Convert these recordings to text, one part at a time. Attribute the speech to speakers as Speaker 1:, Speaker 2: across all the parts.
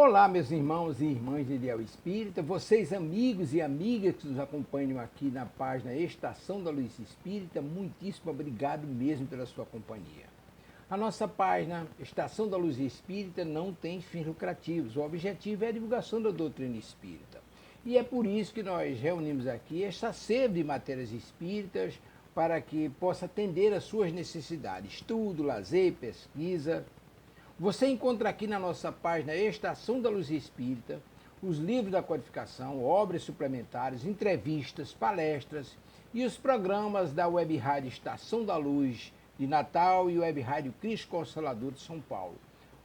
Speaker 1: Olá, meus irmãos e irmãs de Ideal Espírita, vocês amigos e amigas que nos acompanham aqui na página Estação da Luz Espírita, muitíssimo obrigado mesmo pela sua companhia. A nossa página Estação da Luz Espírita não tem fins lucrativos, o objetivo é a divulgação da doutrina espírita. E é por isso que nós reunimos aqui esta sede de matérias espíritas para que possa atender às suas necessidades, estudo, lazer, pesquisa. Você encontra aqui na nossa página Estação da Luz Espírita os livros da codificação, obras suplementares, entrevistas, palestras e os programas da Web Rádio Estação da Luz de Natal e Web Rádio Cristo Consolador de São Paulo.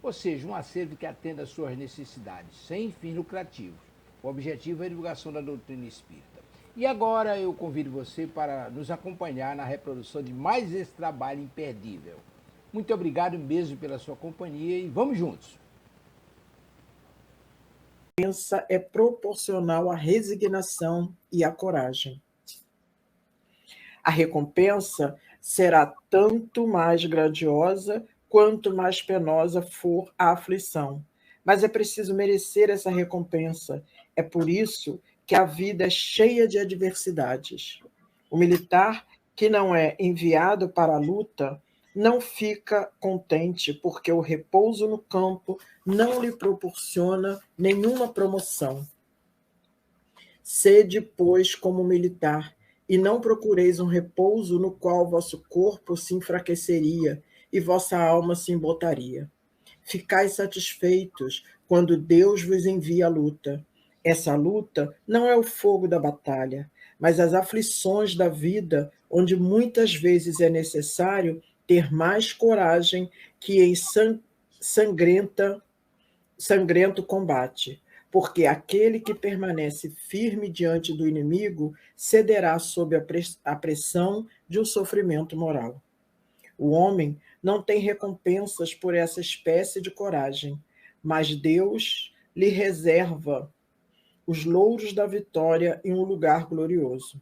Speaker 1: Ou seja, um acervo que atenda às suas necessidades, sem fins lucrativos. O objetivo é a divulgação da doutrina espírita. E agora eu convido você para nos acompanhar na reprodução de mais esse trabalho imperdível. Muito obrigado mesmo pela sua companhia e vamos juntos.
Speaker 2: A recompensa é proporcional à resignação e à coragem. A recompensa será tanto mais grandiosa quanto mais penosa for a aflição. Mas é preciso merecer essa recompensa. É por isso que a vida é cheia de adversidades. O militar que não é enviado para a luta não fica contente porque o repouso no campo não lhe proporciona nenhuma promoção. Sede, pois, como militar, e não procureis um repouso no qual vosso corpo se enfraqueceria e vossa alma se embotaria. Ficai satisfeitos quando Deus vos envia a luta. Essa luta não é o fogo da batalha, mas as aflições da vida, onde muitas vezes é necessário ter mais coragem que em sangrento combate, porque aquele que permanece firme diante do inimigo cederá sob a pressão de um sofrimento moral. O homem não tem recompensas por essa espécie de coragem, mas Deus lhe reserva os louros da vitória em um lugar glorioso.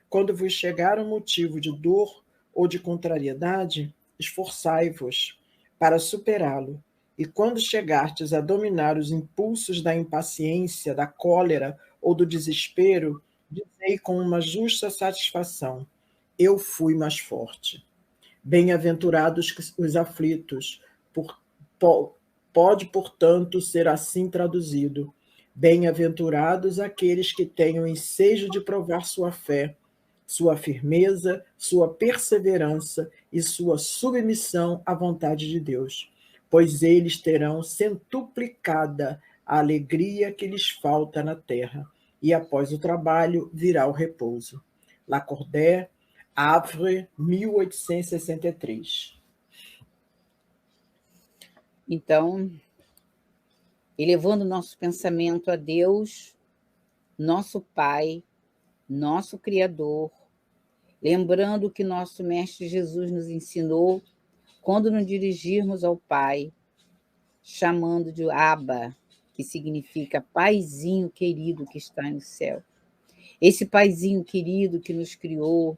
Speaker 2: Quando vos chegar um motivo de dor ou de contrariedade, esforçai-vos para superá-lo. E quando chegardes a dominar os impulsos da impaciência, da cólera ou do desespero, dizei com uma justa satisfação: eu fui mais forte. Bem-aventurados os aflitos, pode, portanto, ser assim traduzido. Bem-aventurados aqueles que têm o ensejo de provar sua fé, sua firmeza, sua perseverança e sua submissão à vontade de Deus, pois eles terão centuplicada a alegria que lhes falta na terra, e após o trabalho virá o repouso. Lacordaire, Havre, 1863.
Speaker 3: Então, elevando nosso pensamento a Deus, nosso Pai, nosso Criador, lembrando que nosso Mestre Jesus nos ensinou quando nos dirigirmos ao Pai, chamando de Abba, que significa Paizinho querido que está no céu. Esse Paizinho querido que nos criou,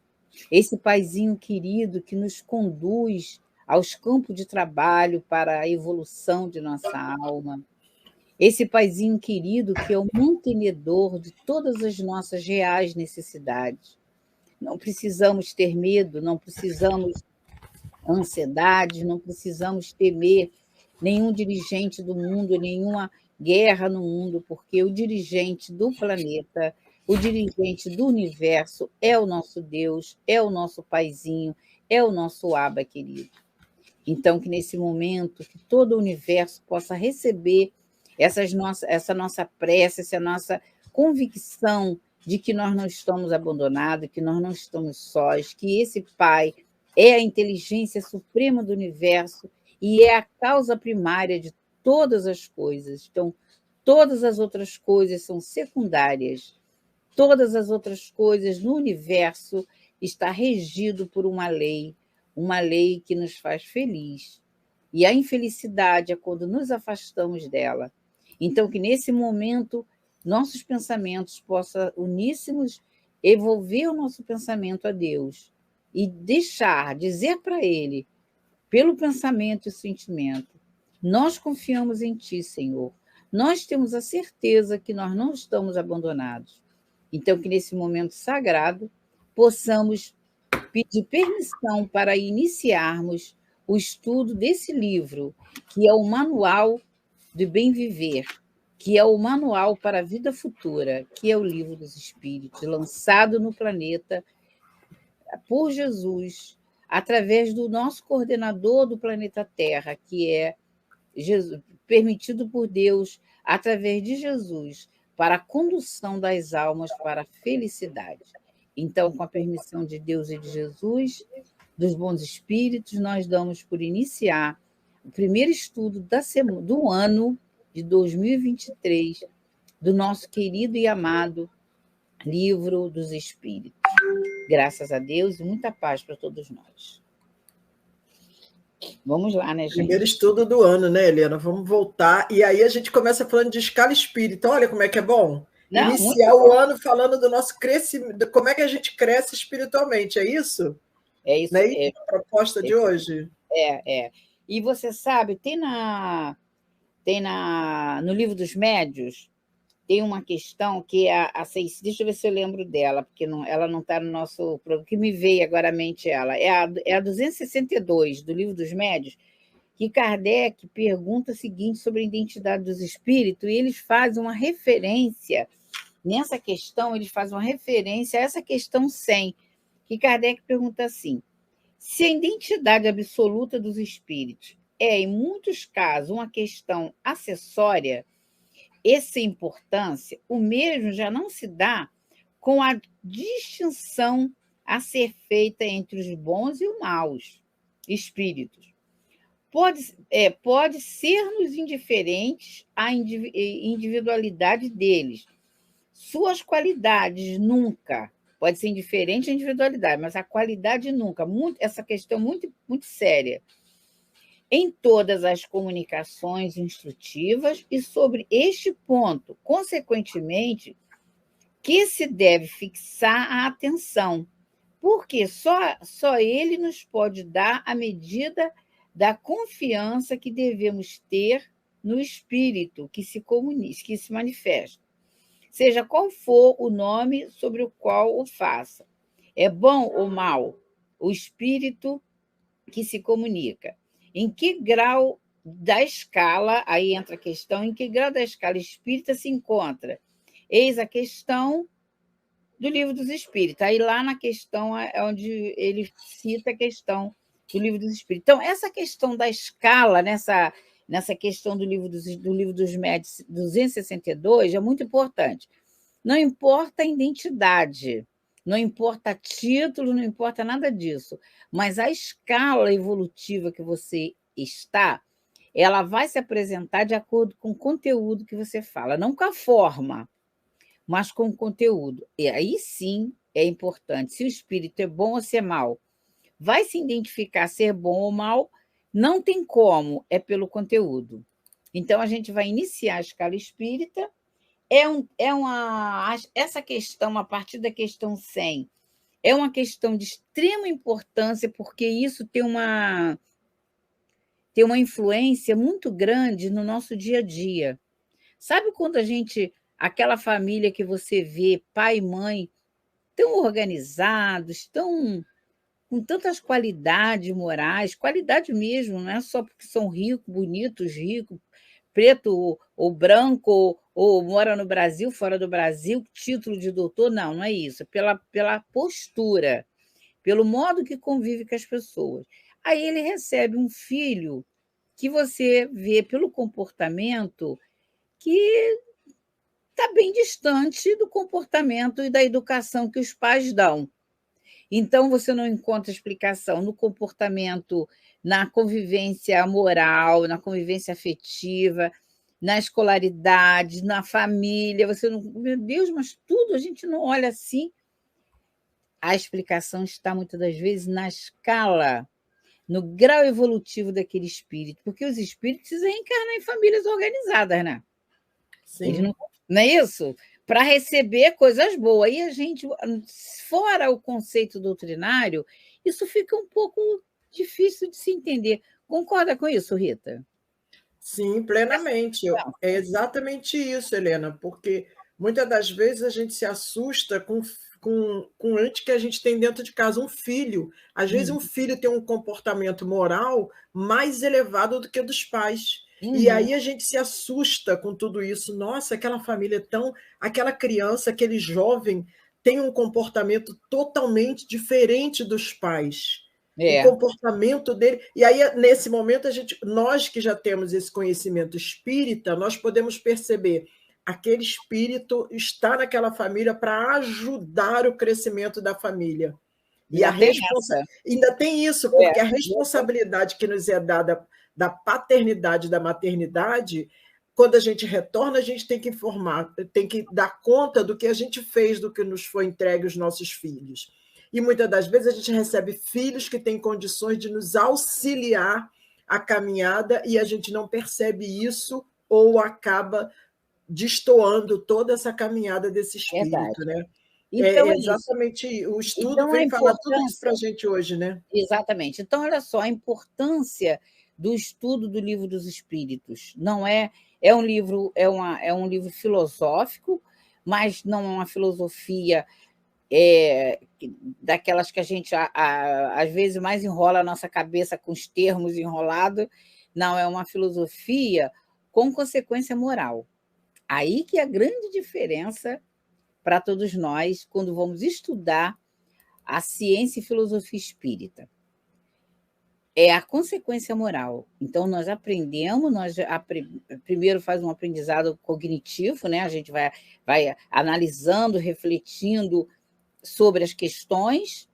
Speaker 3: esse Paizinho querido que nos conduz aos campos de trabalho para a evolução de nossa alma. Esse Paizinho querido que é o mantenedor de todas as nossas reais necessidades. Não precisamos ter medo, não precisamos ansiedade, não precisamos temer nenhum dirigente do mundo, nenhuma guerra no mundo, porque o dirigente do planeta, o dirigente do universo é o nosso Deus, é o nosso Paizinho, é o nosso Abba querido. Então, que nesse momento, que todo o universo possa receber essa nossa prece, essa nossa convicção de que nós não estamos abandonados, que nós não estamos sós, que esse Pai é a inteligência suprema do universo e é a causa primária de todas as coisas. Então, todas as outras coisas são secundárias. Todas as outras coisas no universo está regido por uma lei que nos faz feliz. E a infelicidade é quando nos afastamos dela. Então, que nesse momento nossos pensamentos possam uníssimos evolver o nosso pensamento a Deus e dizer para Ele, pelo pensamento e sentimento, nós confiamos em Ti, Senhor. nós temos a certeza que nós não estamos abandonados. Então, que nesse momento sagrado possamos pedir permissão para iniciarmos o estudo desse livro, que é o Manual do Bem Viver, que é o Manual para a Vida Futura, que é o Livro dos Espíritos, lançado no planeta por Jesus, através do nosso coordenador do planeta Terra, que é Jesus, permitido por Deus, através de Jesus, para a condução das almas para a felicidade. Então, com a permissão de Deus e de Jesus, dos bons espíritos, nós damos por iniciar o primeiro estudo do ano de 2023, do nosso querido e amado Livro dos Espíritos. Graças a Deus e muita paz para todos nós. Vamos lá, né, gente?
Speaker 2: Primeiro estudo do ano, né, Helena? Vamos voltar. E aí a gente começa falando de escala espírita. Olha como é que é bom.
Speaker 3: Não,
Speaker 2: iniciar o ano falando do nosso crescimento, como é que a gente cresce espiritualmente, é isso?
Speaker 3: É isso.
Speaker 2: Não é isso a proposta de hoje?
Speaker 3: É. E você sabe, no Livro dos Médios, tem uma questão que é deixa eu ver se eu lembro dela, porque ela não está no nosso programa, que me veio agora à mente ela. É a 262 do Livro dos Médios, que Kardec pergunta o seguinte sobre a identidade dos espíritos, e eles fazem uma referência, nessa questão, eles fazem uma referência a essa questão 100, que Kardec pergunta assim: se a identidade absoluta dos espíritos é, em muitos casos, uma questão acessória, essa importância, o mesmo já não se dá com a distinção a ser feita entre os bons e os maus espíritos. Pode ser-nos indiferentes à individualidade deles. Suas qualidades nunca. Pode ser indiferente à individualidade, mas a qualidade nunca. Essa questão muito, muito séria. Em todas as comunicações instrutivas e sobre este ponto, consequentemente, que se deve fixar a atenção, porque só ele nos pode dar a medida da confiança que devemos ter no espírito que se comunica, que se manifesta, seja qual for o nome sobre o qual o faça. É bom ou mal o espírito que se comunica? Em que grau da escala, aí entra a questão, em que grau da escala espírita se encontra? Eis a questão do Livro dos Espíritos. Aí lá na questão é onde ele cita a questão do Livro dos Espíritos. Então, essa questão da escala, nessa questão do Livro dos Médios 262, é muito importante. Não importa a identidade, não importa título, não importa nada disso, mas a escala evolutiva que você está, ela vai se apresentar de acordo com o conteúdo que você fala, não com a forma, mas com o conteúdo. E aí sim é importante, se o espírito é bom ou se é mal. Vai se identificar ser bom ou mal, não tem como, é pelo conteúdo. Então, a gente vai iniciar a escala espírita. Essa questão, a partir da questão 100, é uma questão de extrema importância, porque isso tem uma influência muito grande no nosso dia a dia. Sabe quando aquela família que você vê, pai e mãe, tão organizados, tão com tantas qualidades morais, qualidade mesmo, não é só porque são ricos, preto ou branco, ou mora no Brasil, fora do Brasil, título de doutor, não é isso, pela postura, pelo modo que convive com as pessoas. Aí ele recebe um filho que você vê pelo comportamento que está bem distante do comportamento e da educação que os pais dão. Então, você não encontra explicação no comportamento, na convivência moral, na convivência afetiva, na escolaridade, na família. Você não. Meu Deus, mas tudo a gente não olha assim. A explicação está, muitas das vezes, na escala, no grau evolutivo daquele espírito, porque os espíritos precisam reencarnar em famílias organizadas, né?
Speaker 2: Sim.
Speaker 3: Eles não é isso? Para receber coisas boas. E a gente, fora o conceito doutrinário, isso fica um pouco difícil de se entender. Concorda com isso, Rita?
Speaker 2: Sim, plenamente. É exatamente isso, Helena, porque muitas das vezes a gente se assusta com o ente que a gente tem dentro de casa, um filho. Às vezes, um
Speaker 3: Uhum,
Speaker 2: filho tem um comportamento moral mais elevado do que o dos pais. E
Speaker 3: uhum,
Speaker 2: aí a gente se assusta com tudo isso. Nossa, aquela família é tão. Aquela criança, aquele jovem tem um comportamento totalmente diferente dos pais. O
Speaker 3: é,
Speaker 2: comportamento dele. E aí, nesse momento, nós que já temos esse conhecimento espírita, nós podemos perceber aquele espírito está naquela família para ajudar o crescimento da família. E
Speaker 3: ainda tem essa.
Speaker 2: ainda tem isso,
Speaker 3: É,
Speaker 2: porque a responsabilidade que nos é dada da paternidade e da maternidade, quando a gente retorna, a gente tem que informar, tem que dar conta do que a gente fez, do que nos foi entregue os nossos filhos. E muitas das vezes a gente recebe filhos que têm condições de nos auxiliar a caminhada e a gente não percebe isso ou acaba destoando toda essa caminhada desse espírito,
Speaker 3: verdade.
Speaker 2: né?
Speaker 3: Então é isso.
Speaker 2: Exatamente, o estudo
Speaker 3: Então a
Speaker 2: vem falar tudo isso para a
Speaker 3: importância,
Speaker 2: gente hoje, né?
Speaker 3: exatamente. Então, olha só, a importância do estudo do Livro dos Espíritos. Não é, é um livro, é um livro filosófico, mas não é uma filosofia daquelas que a gente às vezes mais enrola a nossa cabeça com os termos enrolados. Não, é uma filosofia com consequência moral. Aí que é a grande diferença para todos nós quando vamos estudar a ciência e filosofia espírita. É a consequência moral. Então, nós aprendemos, primeiro faz um aprendizado cognitivo, né? A gente vai analisando, refletindo sobre as questões,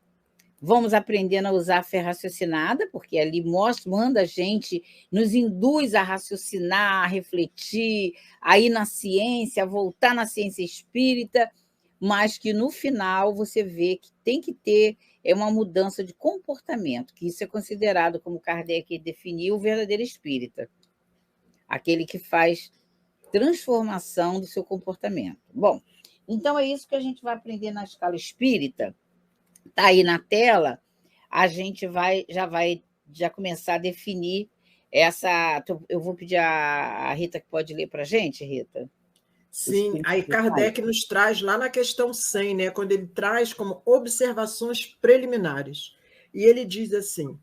Speaker 3: vamos aprendendo a usar a fé raciocinada, porque ali manda a gente, nos induz a raciocinar, a refletir, a ir na ciência, a voltar na ciência espírita, mas que no final você vê que tem que ter uma mudança de comportamento, que isso é considerado, como Kardec definiu, o verdadeiro espírita, aquele que faz transformação do seu comportamento. Bom, então é isso que a gente vai aprender na escala espírita. Está aí na tela, a gente já começar a definir essa. Eu vou pedir a Rita que pode ler para a gente, Rita.
Speaker 2: Sim, aí Kardec nos traz lá na questão 100, né, quando ele traz como observações preliminares. E ele diz assim: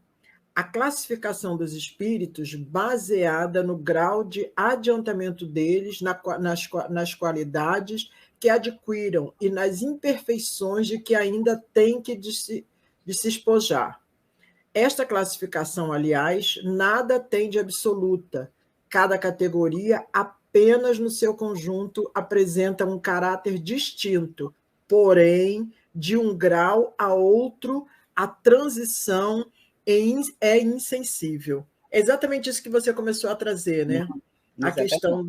Speaker 2: a classificação dos espíritos baseada no grau de adiantamento deles, nas qualidades que adquiram e nas imperfeições de que ainda têm que de se despojar. Esta classificação, aliás, nada tem de absoluta. Cada categoria, apenas no seu conjunto, apresenta um caráter distinto, porém, de um grau a outro, a transição é insensível. É exatamente isso que você começou a trazer, né? A questão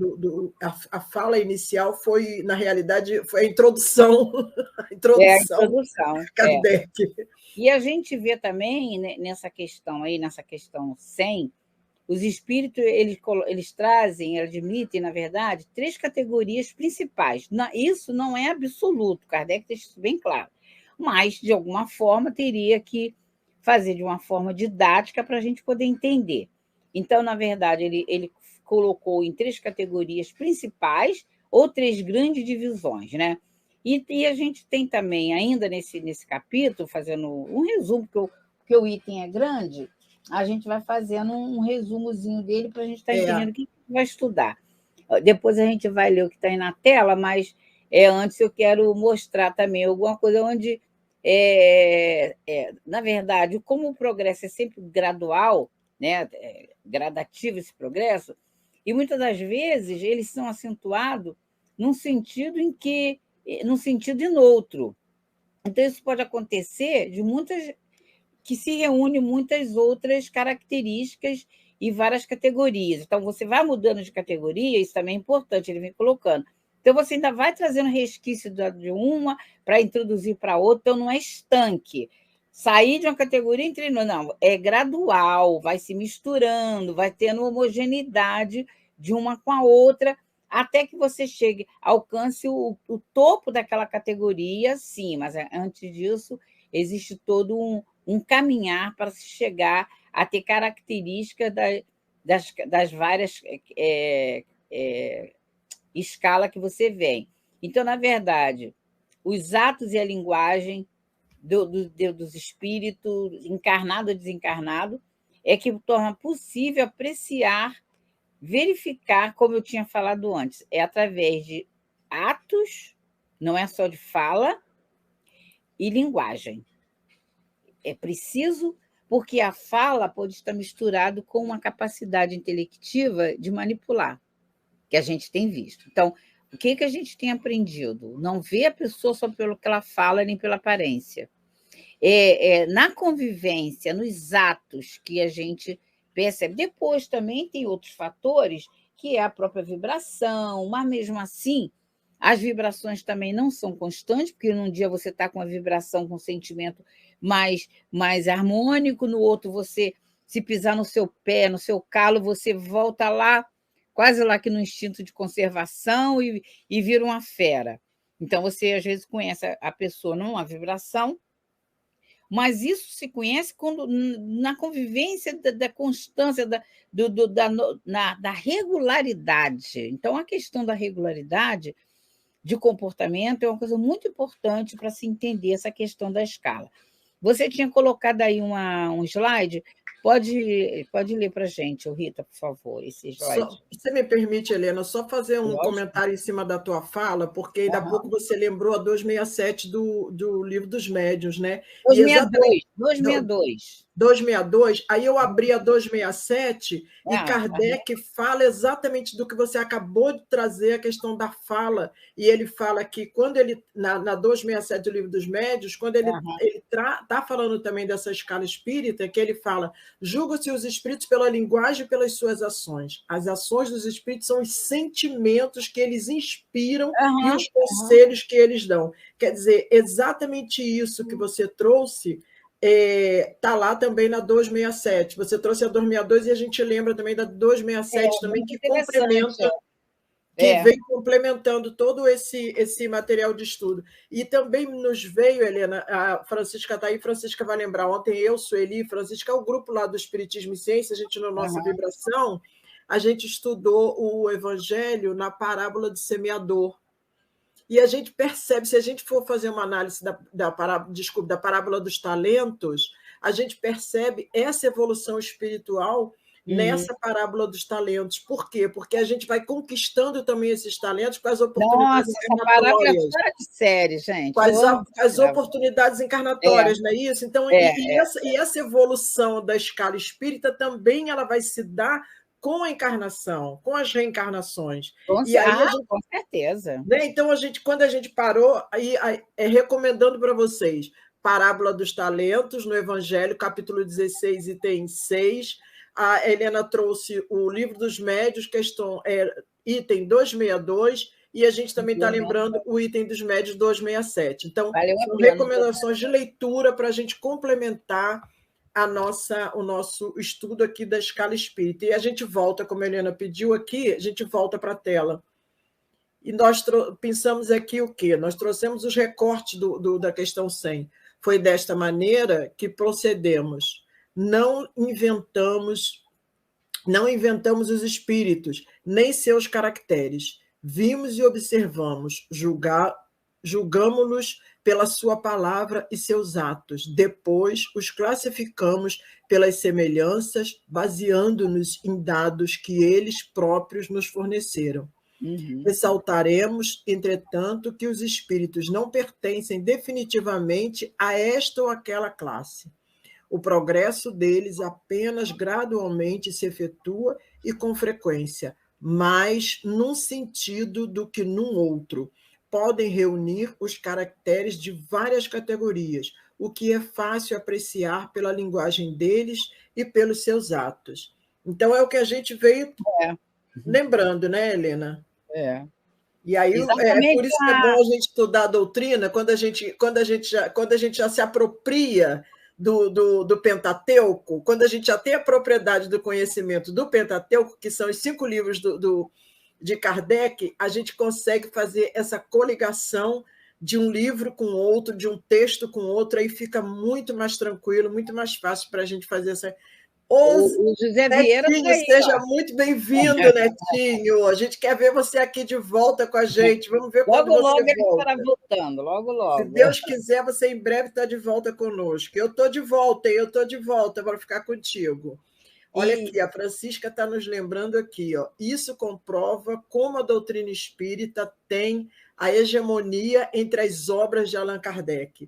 Speaker 2: a fala inicial foi, na realidade, foi a introdução, a
Speaker 3: É a
Speaker 2: introdução
Speaker 3: introdução.
Speaker 2: a Kardec.
Speaker 3: E a gente vê também, né, nessa questão 100, os espíritos eles trazem, admitem, na verdade, três categorias principais. Isso não é absoluto, Kardec deixa isso bem claro. Mas, de alguma forma, teria que fazer de uma forma didática para a gente poder entender. Então, na verdade, ele colocou em três categorias principais ou três grandes divisões, né? E a gente tem também, ainda nesse capítulo, fazendo um resumo, porque o item é grande, a gente vai fazendo um resumozinho dele para a gente estar entendendo o que vai estudar. Depois a gente vai ler o que está aí na tela, mas antes eu quero mostrar também alguma coisa onde, na verdade, como o progresso é sempre gradual, né, gradativo esse progresso, e muitas das vezes eles são acentuados num sentido num sentido e no outro. Então, isso pode acontecer de muitas que se reúne muitas outras características e várias categorias. Então, você vai mudando de categoria, isso também é importante, ele vem colocando. Então, você ainda vai trazendo resquício de uma para introduzir para outra, então não é estanque. Sair de uma categoria entre não, é gradual, vai se misturando, vai tendo homogeneidade de uma com a outra, até que você chegue, alcance o topo daquela categoria, sim, mas antes disso, existe todo um caminhar para se chegar a ter características das várias escalas que você vem. Então, na verdade, os atos e a linguagem dos espíritos, encarnado ou desencarnado, é que torna possível apreciar, verificar, como eu tinha falado antes, é através de atos, não é só de fala, e linguagem. É preciso, porque a fala pode estar misturado com uma capacidade intelectiva de manipular, que a gente tem visto. Então, o que a gente tem aprendido? Não vê a pessoa só pelo que ela fala, nem pela aparência. Na convivência, nos atos que a gente percebe. Depois também tem outros fatores, que é a própria vibração, mas mesmo assim, as vibrações também não são constantes, porque num dia você está com a vibração, com um sentimento mais harmônico, no outro você, se pisar no seu pé, no seu calo, você volta lá, quase lá que no instinto de conservação e vira uma fera. Então, você às vezes conhece a pessoa numa vibração, mas isso se conhece quando, na convivência da constância, da regularidade. Então, a questão da regularidade de comportamento é uma coisa muito importante para se entender essa questão da escala. Você tinha colocado aí um slide, pode ler para a gente, Rita, por favor, esse slide.
Speaker 2: Você me permite, Helena, só fazer um comentário em cima da tua fala, porque ainda há pouco você lembrou a 267 do Livro dos Médiuns, né?
Speaker 3: 262.
Speaker 2: 262, aí eu abri a 267 e Kardec fala exatamente do que você acabou de trazer, a questão da fala, e ele fala que quando ele, na 267 do Livro dos Médiuns, quando ele está falando também dessa escala espírita, que ele fala, julga-se os espíritos pela linguagem e pelas suas ações. As ações dos espíritos são os sentimentos que eles inspiram e os conselhos que eles dão. Quer dizer, exatamente isso que você trouxe está lá também na 267. Você trouxe a 262 e a gente lembra também da 267 também, que complementa, vem complementando todo esse material de estudo. E também nos veio, Helena, a Francisca está aí, Francisca vai lembrar, ontem eu, Sueli, Francisca, é o grupo lá do Espiritismo e Ciência, a gente, na nossa vibração, a gente estudou o Evangelho na parábola do semeador. E a gente percebe, se a gente for fazer uma análise da parábola dos talentos, a gente percebe essa evolução espiritual nessa parábola dos talentos. Por quê? Porque a gente vai conquistando também esses talentos com as oportunidades encarnatórias. Essa parábola é
Speaker 3: fora de série, gente.
Speaker 2: Com as oportunidades encarnatórias, não é isso? Então, e essa evolução da escala espírita também ela vai se dar com a encarnação, com as reencarnações.
Speaker 3: Com certeza.
Speaker 2: Né? Então, quando a gente parou, recomendando para vocês, Parábola dos Talentos, no Evangelho, capítulo 16, item 6. A Helena trouxe o Livro dos Médiuns, item 262, e a gente também está lembrando o item dos médiuns 267. Então, são recomendações de leitura para a gente complementar o nosso estudo aqui da escala espírita. E a gente volta, como a Helena pediu aqui, a gente volta para a tela. E nós pensamos aqui o quê? Nós trouxemos os recortes da questão 100. Foi desta maneira que procedemos. Não inventamos os espíritos, nem seus caracteres. Vimos e observamos, julgamos-los pela sua palavra e seus atos. Depois, os classificamos pelas semelhanças, baseando-nos em dados que eles próprios nos forneceram. Ressaltaremos, entretanto, que os espíritos não pertencem definitivamente a esta ou aquela classe. O progresso deles apenas gradualmente se efetua e com frequência, mais num sentido do que num outro. Podem reunir os caracteres de várias categorias, o que é fácil apreciar pela linguagem deles e pelos seus atos. Então, é o que a gente veio lembrando, né, Helena? E aí é por isso que é bom a gente estudar a doutrina, quando a gente já se apropria do Pentateuco, quando a gente já tem a propriedade do conhecimento do Pentateuco, que são os 5 livros de Kardec, a gente consegue fazer essa coligação de um livro com outro, de um texto com outro, aí fica muito mais tranquilo, muito mais fácil para a gente fazer
Speaker 3: O José Vieira
Speaker 2: Netinho,
Speaker 3: está aí,
Speaker 2: seja
Speaker 3: ó.
Speaker 2: muito bem-vindo, Netinho. A gente quer ver você aqui de volta com a gente. Vamos ver quando
Speaker 3: Logo,
Speaker 2: você
Speaker 3: logo ele estará
Speaker 2: volta.
Speaker 3: voltando, logo,
Speaker 2: Se
Speaker 3: logo.
Speaker 2: Deus quiser, você em breve está de volta conosco. Eu estou de volta, hein? Eu estou de volta para ficar contigo. Olha aqui, a Francisca está nos lembrando aqui, ó. Isso comprova como a doutrina espírita tem a hegemonia entre as obras de Allan Kardec.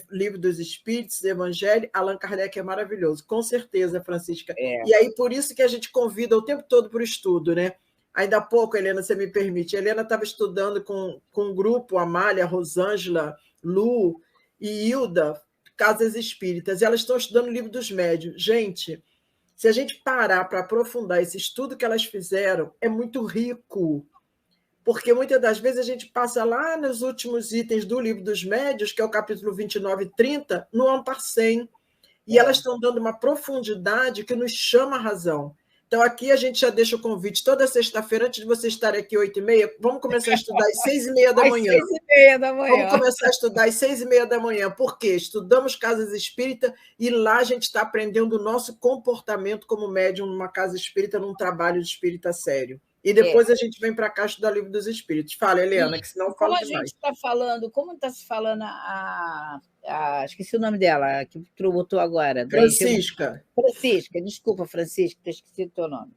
Speaker 2: Livro dos Espíritos, Evangelho, Allan Kardec é maravilhoso, com certeza, Francisca.
Speaker 3: É.
Speaker 2: E aí, por isso que a gente convida o tempo todo para o estudo, né? Ainda há pouco, Helena, você me permite, a Helena estava estudando com um grupo, Amália, Rosângela, Lu e Hilda, Casas Espíritas, e elas estão estudando o Livro dos Médiuns. Gente, se a gente parar para aprofundar esse estudo que elas fizeram, é muito rico, porque muitas das vezes a gente passa lá nos últimos itens do Livro dos Médiuns, que é o capítulo 29 e 30, no Ampasem, e elas estão dando uma profundidade que nos chama a razão. Então, aqui a gente já deixa o convite toda sexta-feira, antes de você estar aqui 8h30, vamos começar a estudar às 6h30 da manhã.
Speaker 3: Às 6h30 da manhã.
Speaker 2: Vamos começar a estudar às 6h30 da manhã. Por quê? Estudamos casas espírita e lá a gente está aprendendo o nosso comportamento como médium numa casa espírita, num trabalho de espírita sério. E depois a gente vem para cá estudar o Livro dos Espíritos. Fala, Helena, que senão eu falo demais.
Speaker 3: Como a gente está falando, como está se falando esqueci o nome dela, que botou agora.
Speaker 2: Francisca.
Speaker 3: Francisca, desculpa, Francisca, esqueci o teu nome.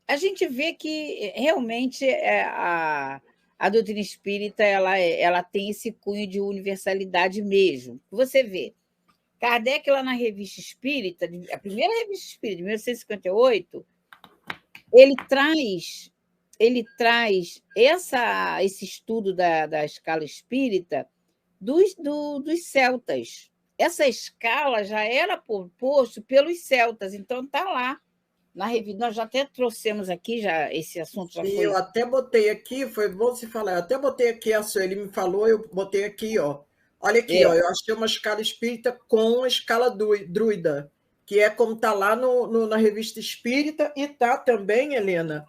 Speaker 3: A gente vê que realmente a doutrina espírita ela tem esse cunho de universalidade mesmo. Você vê, Kardec, lá na Revista Espírita, a primeira Revista Espírita, de 1858, ele traz esse estudo da escala espírita dos celtas. Essa escala já era proposto pelos celtas, então está lá na revista. Nós já até trouxemos aqui, esse assunto já foi...
Speaker 2: Eu até botei aqui, foi bom você falar, eu até botei aqui, ele me falou, eu botei aqui, ó. Olha aqui, ó, eu achei uma escala espírita com a escala druida, que é como está lá na Revista Espírita, e está também, Helena,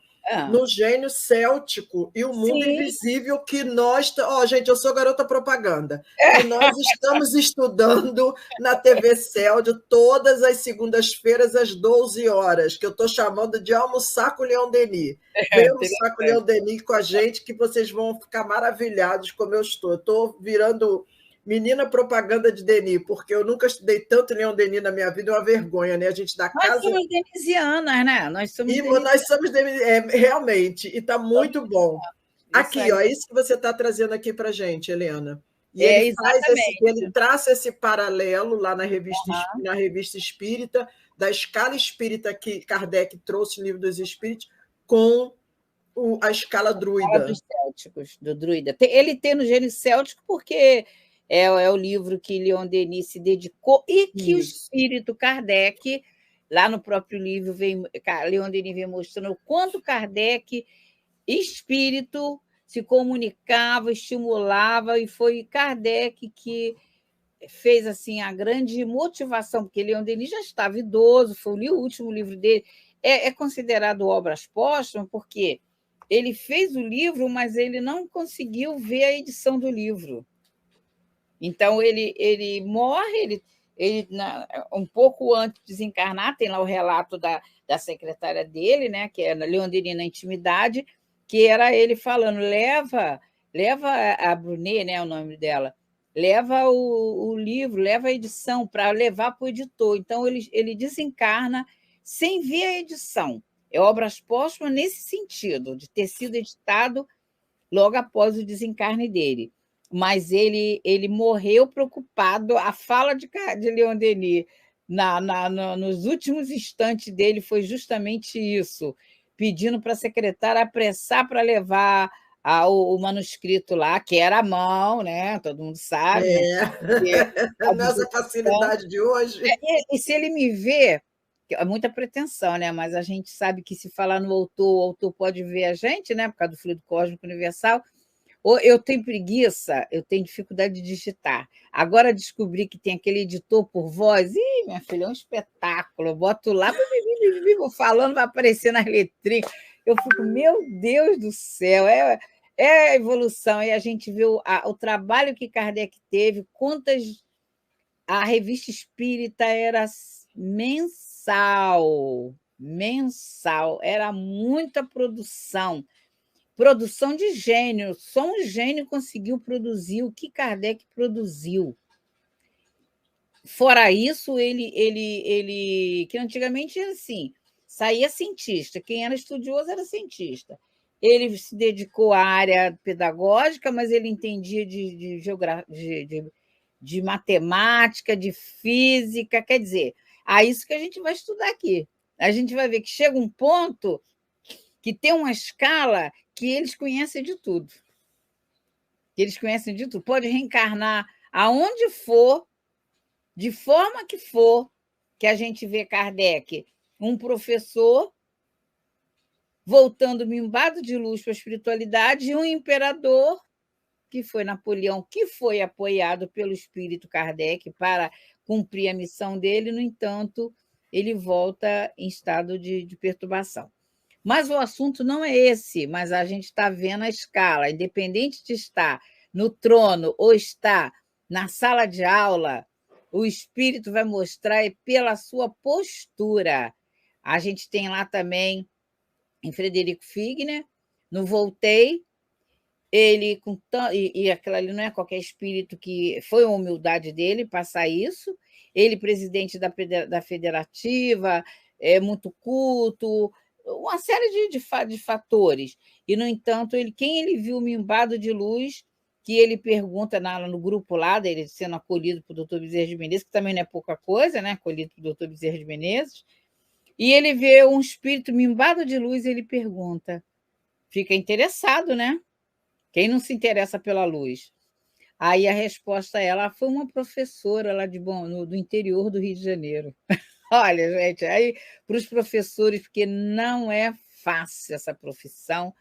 Speaker 2: no Gênio Céltico e o Mundo Invisível, que nós... gente, eu sou garota propaganda. Que nós estamos estudando na TV Céldio todas as segundas-feiras, às 12 horas, que eu estou chamando de Almoçar com o Leon Denis. Vem almoçar com o Leon Denis com a gente, que vocês vão ficar maravilhados como eu estou. Eu estou virando... menina propaganda de Denis, porque eu nunca estudei tanto Leon Denis na minha vida, é uma vergonha, né? A gente da casa...
Speaker 3: Nós somos denisianas, né?
Speaker 2: Nós somos realmente, e está muito bom. Aqui, ó, é isso que você está trazendo aqui para a gente, Helena. E ele traça esse paralelo lá na revista Espírita, da escala espírita que Kardec trouxe no Livro dos Espíritos, com a escala druida.
Speaker 3: Dos célticos, do druida. Ele tem no Gênio Céltico porque... É o livro que Leon Denis se dedicou e que o espírito Kardec, lá no próprio livro, Leon Denis vem mostrando o quanto Kardec, espírito, se comunicava, estimulava, e foi Kardec que fez assim, a grande motivação, porque Leon Denis já estava idoso, foi o último livro dele, é considerado obras póstumas, porque ele fez o livro, mas ele não conseguiu ver a edição do livro. Então, ele morre, um pouco antes de desencarnar, tem lá o relato da secretária dele, né, que é Leon Denis na Intimidade, que era ele falando, leva a Brunet, né, o nome dela, leva o livro, leva a edição para levar para o editor. Então, ele desencarna sem ver a edição. É obras póstumas nesse sentido, de ter sido editado logo após o desencarne dele. Mas ele morreu preocupado. A fala de Leon Denis nos últimos instantes dele foi justamente isso, pedindo para a secretária apressar para levar o manuscrito lá, que era à mão, né? Todo mundo sabe.
Speaker 2: A nossa facilidade de hoje.
Speaker 3: E se ele me vê, é muita pretensão, né? Mas a gente sabe que se falar no autor, o autor pode ver a gente, né? Por causa do fluido cósmico universal. Ou eu tenho preguiça, eu tenho dificuldade de digitar. Agora descobri que tem aquele editor por voz. Ih, minha filha, é um espetáculo. Eu boto lá, vou falando, vai aparecer nas letrinhas. Eu fico, meu Deus do céu, é a evolução. E a gente vê o trabalho que Kardec teve, quantas a revista espírita era mensal, era muita produção de gênio, só um gênio conseguiu produzir o que Kardec produziu. Fora isso, que antigamente era assim, saía cientista, quem era estudioso era cientista. Ele se dedicou à área pedagógica, mas ele entendia de matemática, de física, quer dizer, isso que a gente vai estudar aqui. A gente vai ver que chega um ponto que tem uma escala que eles conhecem de tudo. Pode reencarnar aonde for, de forma que for, que a gente vê Kardec, um professor voltando mimbado de luz para a espiritualidade, e um imperador, que foi Napoleão, que foi apoiado pelo espírito Kardec para cumprir a missão dele, no entanto, ele volta em estado de perturbação. Mas o assunto não é esse, mas a gente está vendo a escala, independente de estar no trono ou estar na sala de aula, o espírito vai mostrar pela sua postura. A gente tem lá também, em Frederico Figner, no Voltei, ele e aquilo ali não é qualquer espírito, que foi a humildade dele passar isso, ele presidente da federativa, muito culto, uma série de fatores, e no entanto quem ele viu mimbado de luz, que ele pergunta no grupo lá, dele sendo acolhido por Dr. Bezerra de Menezes, que também não é pouca coisa, né? Acolhido por Dr. Bezerra de Menezes, e ele vê um espírito mimbado de luz, e ele pergunta, fica interessado, né? Quem não se interessa pela luz? Aí a resposta ela foi uma professora lá do interior do Rio de Janeiro. Olha, gente, aí para os professores, porque não é fácil essa profissão,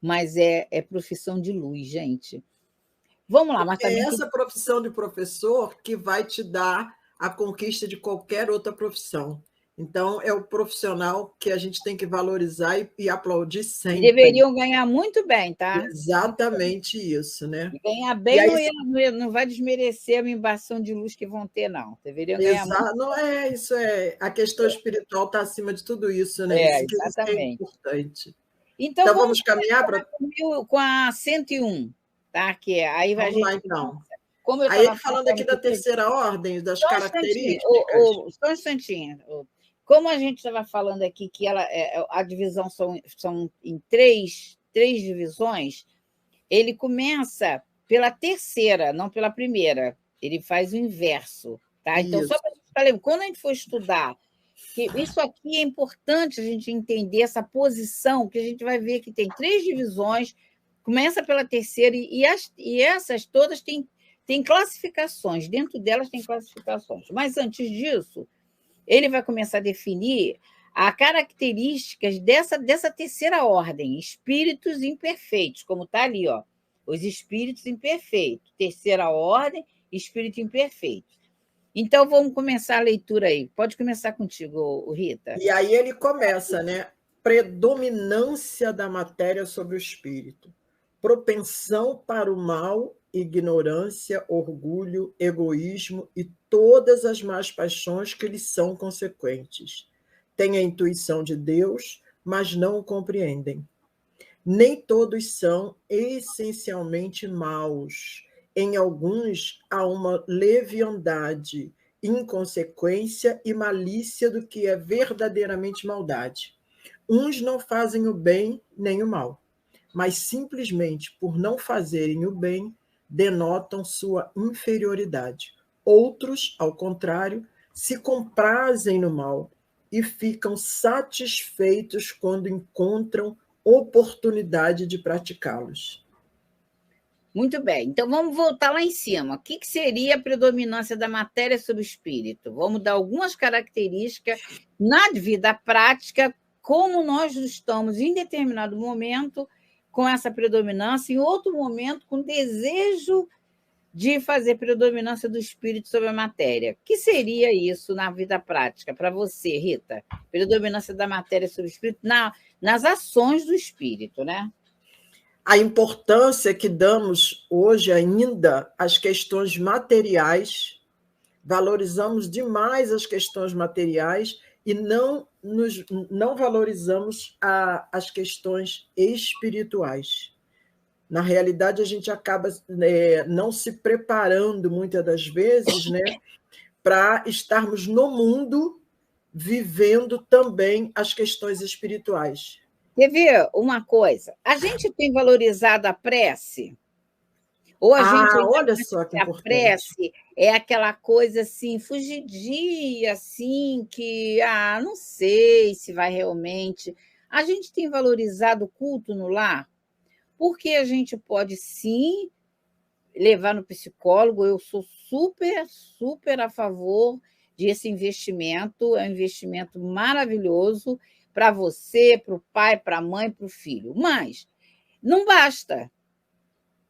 Speaker 3: mas é profissão de luz, gente. Vamos lá, mas também
Speaker 2: essa profissão de professor que vai te dar a conquista de qualquer outra profissão. Então, é o profissional que a gente tem que valorizar e aplaudir sempre.
Speaker 3: Deveriam ganhar muito bem, tá?
Speaker 2: Exatamente isso, né?
Speaker 3: E ganhar bem não vai desmerecer a mimbação de luz que vão ter, não. Deveriam ganhar muito.
Speaker 2: Não é isso, a questão espiritual está acima de tudo isso, né? Isso que é importante.
Speaker 3: Então
Speaker 2: vamos caminhar
Speaker 3: com a 101, tá? Aí
Speaker 2: vamos lá, então.
Speaker 3: Como eu
Speaker 2: aí falando aqui da terceira ordem, das características.
Speaker 3: Só um instantinho. Como a gente estava falando aqui que a divisão são em três divisões, ele começa pela terceira, não pela primeira. Ele faz o inverso. Tá? Então, só para ficar lembrando, quando a gente for estudar, que isso aqui é importante a gente entender essa posição, que a gente vai ver que tem 3 divisões, começa pela terceira, e essas todas têm classificações, dentro delas tem classificações. Mas antes disso, ele vai começar a definir as características dessa terceira ordem, espíritos imperfeitos, como está ali, ó, os espíritos imperfeitos, terceira ordem, espírito imperfeito. Então, vamos começar a leitura aí. Pode começar contigo, Rita.
Speaker 2: E aí ele começa, né? Predominância da matéria sobre o espírito, propensão para o mal, ignorância, orgulho, egoísmo e todas as más paixões que lhes são consequentes. Têm a intuição de Deus, mas não o compreendem. Nem todos são essencialmente maus. Em alguns há uma leviandade, inconsequência e malícia do que é verdadeiramente maldade. Uns não fazem o bem nem o mal, mas simplesmente por não fazerem o bem, denotam sua inferioridade. Outros, ao contrário, se comprazem no mal e ficam satisfeitos quando encontram oportunidade de praticá-los.
Speaker 3: Muito bem, então vamos voltar lá em cima. O que seria a predominância da matéria sobre o espírito? Vamos dar algumas características na vida prática, como nós estamos em determinado momento com essa predominância, em outro momento com desejo de fazer predominância do espírito sobre a matéria. O que seria isso na vida prática para você, Rita? Predominância da matéria sobre o espírito nas ações do espírito, né?
Speaker 2: A importância que damos hoje ainda às questões materiais, Valorizamos demais as questões materiais e não valorizamos as questões espirituais. Na realidade, a gente acaba não se preparando, muitas das vezes, né, para estarmos no mundo vivendo também as questões espirituais.
Speaker 3: Quer ver uma coisa? A gente tem valorizado a prece? Ou a gente ainda
Speaker 2: Olha
Speaker 3: acha
Speaker 2: só que
Speaker 3: que a
Speaker 2: importante.
Speaker 3: prece é aquela coisa assim, fugidia, assim, que não sei se vai realmente. A gente tem valorizado o culto no lar, porque a gente pode sim levar no psicólogo. Eu sou super, super a favor desse investimento, é um investimento maravilhoso para você, para o pai, para a mãe, para o filho. Mas não basta.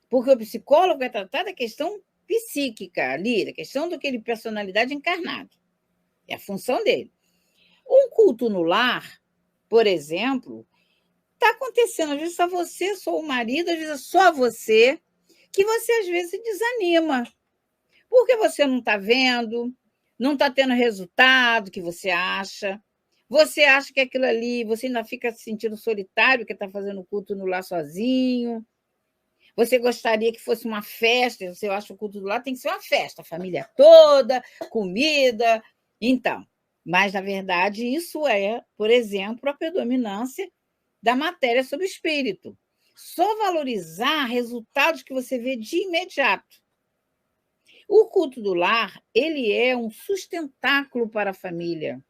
Speaker 3: Porque o psicólogo vai tratar da questão psíquica ali, da questão daquele personalidade encarnada. É a função dele. Um culto no lar, por exemplo, está acontecendo. Às vezes só você, só o marido, às vezes só você, que você às vezes se desanima. Porque você não está vendo, não está tendo resultado que você acha. Você acha que aquilo ali, você ainda fica se sentindo solitário, que está fazendo culto no lar sozinho. Você gostaria que fosse uma festa, você acha que o culto do lar tem que ser uma festa, a família toda, comida. Então, mas, na verdade, isso é, por exemplo, a predominância da matéria sobre o espírito. Só valorizar resultados que você vê de imediato. O culto do lar, ele é um sustentáculo para a família.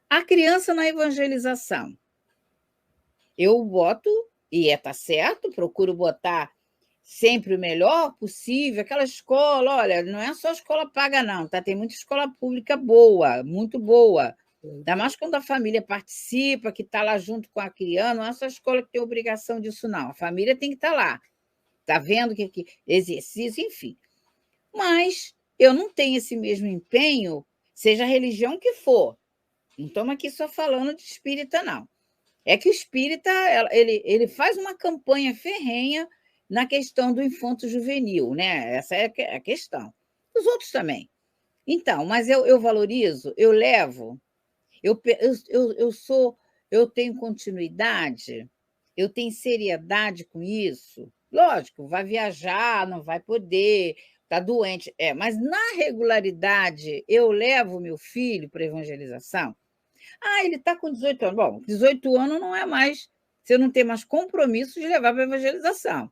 Speaker 3: A criança na evangelização. Eu boto, e tá certo, procuro botar sempre o melhor possível. Aquela escola, olha, não é só escola paga, não, tá? Tem muita escola pública boa, muito boa. Ainda mais quando a família participa, que está lá junto com a criança, não é só a escola que tem obrigação disso, não. A família tem que estar lá. Está vendo que exercício, enfim. Mas eu não tenho esse mesmo empenho, seja a religião que for. Não estamos aqui só falando de espírita, não. É que o espírita ele faz uma campanha ferrenha na questão do infanto-juvenil, né? Essa é a questão. Os outros também. Então, mas eu valorizo, eu levo, eu tenho continuidade, eu tenho seriedade com isso. Lógico, vai viajar, não vai poder, está doente. Mas na regularidade, eu levo meu filho para a evangelização. Ele está com 18 anos. Bom, 18 anos não é mais, você não tem mais compromisso de levar para a evangelização.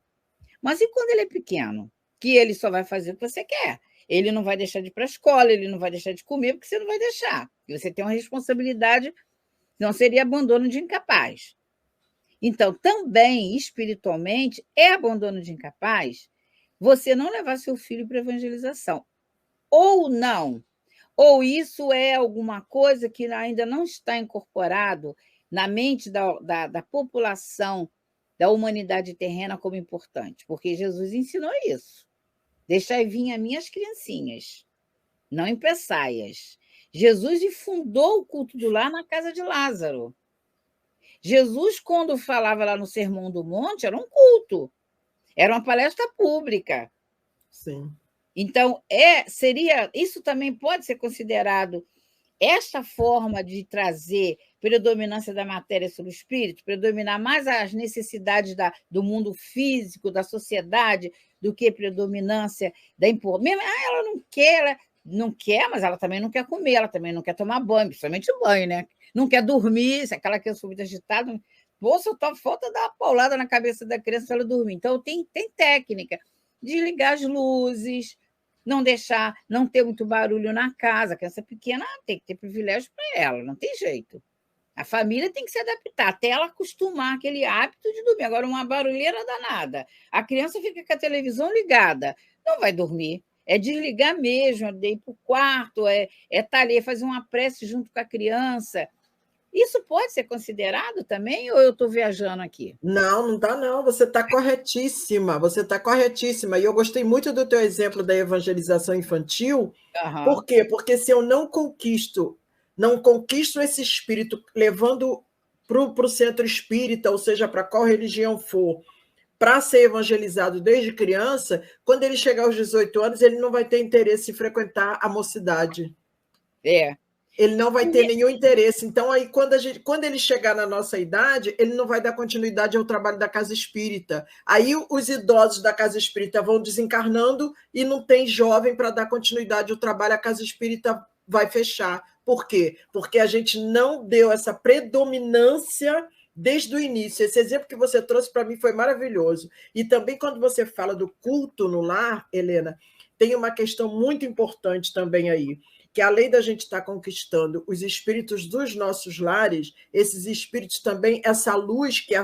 Speaker 3: Mas e quando ele é pequeno? Que ele só vai fazer o que você quer. Ele não vai deixar de ir para a escola, ele não vai deixar de comer, porque você não vai deixar. E você tem uma responsabilidade, não seria abandono de incapaz. Então, também, espiritualmente, é abandono de incapaz você não levar seu filho para a evangelização. Ou não. Ou isso é alguma coisa que ainda não está incorporado na mente da população, da humanidade terrena como importante, porque Jesus ensinou isso. Deixai vir a mim as criancinhas, não empeçai-as. Jesus fundou o culto do lar na casa de Lázaro. Jesus, quando falava lá no Sermão do Monte, era um culto, era uma palestra pública.
Speaker 2: Sim.
Speaker 3: Então, isso também pode ser considerado esta forma de trazer predominância da matéria sobre o espírito, predominar mais as necessidades do mundo físico, da sociedade, do que predominância da importância. Ela não quer, mas ela também não quer comer, ela também não quer tomar banho, principalmente banho, né? Não quer dormir, se aquela criança for muito agitada, só falta dar uma paulada na cabeça da criança para ela dormir. Então, tem técnica. Desligar as luzes, não deixar, não ter muito barulho na casa. A criança pequena tem que ter privilégio para ela, não tem jeito. A família tem que se adaptar, até ela acostumar aquele hábito de dormir. Agora, uma barulheira danada, a criança fica com a televisão ligada, não vai dormir. É desligar mesmo, é ir para o quarto, é estar ali, fazer uma prece junto com a criança. Isso pode ser considerado também, ou eu estou viajando aqui?
Speaker 2: Não, não está não. Você está corretíssima. Você está corretíssima. E eu gostei muito do teu exemplo da evangelização infantil. Por quê? Porque se eu não conquisto esse espírito levando para o centro espírita, ou seja, para qual religião for, para ser evangelizado desde criança, quando ele chegar aos 18 anos, ele não vai ter interesse em frequentar a mocidade.
Speaker 3: É.
Speaker 2: Ele não vai ter nenhum interesse. Então, aí, quando ele chegar na nossa idade, ele não vai dar continuidade ao trabalho da casa espírita. Aí, os idosos da casa espírita vão desencarnando e não tem jovem para dar continuidade ao trabalho, a casa espírita vai fechar. Por quê? Porque a gente não deu essa predominância desde o início. Esse exemplo que você trouxe para mim foi maravilhoso. E também, quando você fala do culto no lar, Helena, tem uma questão muito importante também aí, que além da gente estar conquistando os espíritos dos nossos lares, esses espíritos também, essa luz que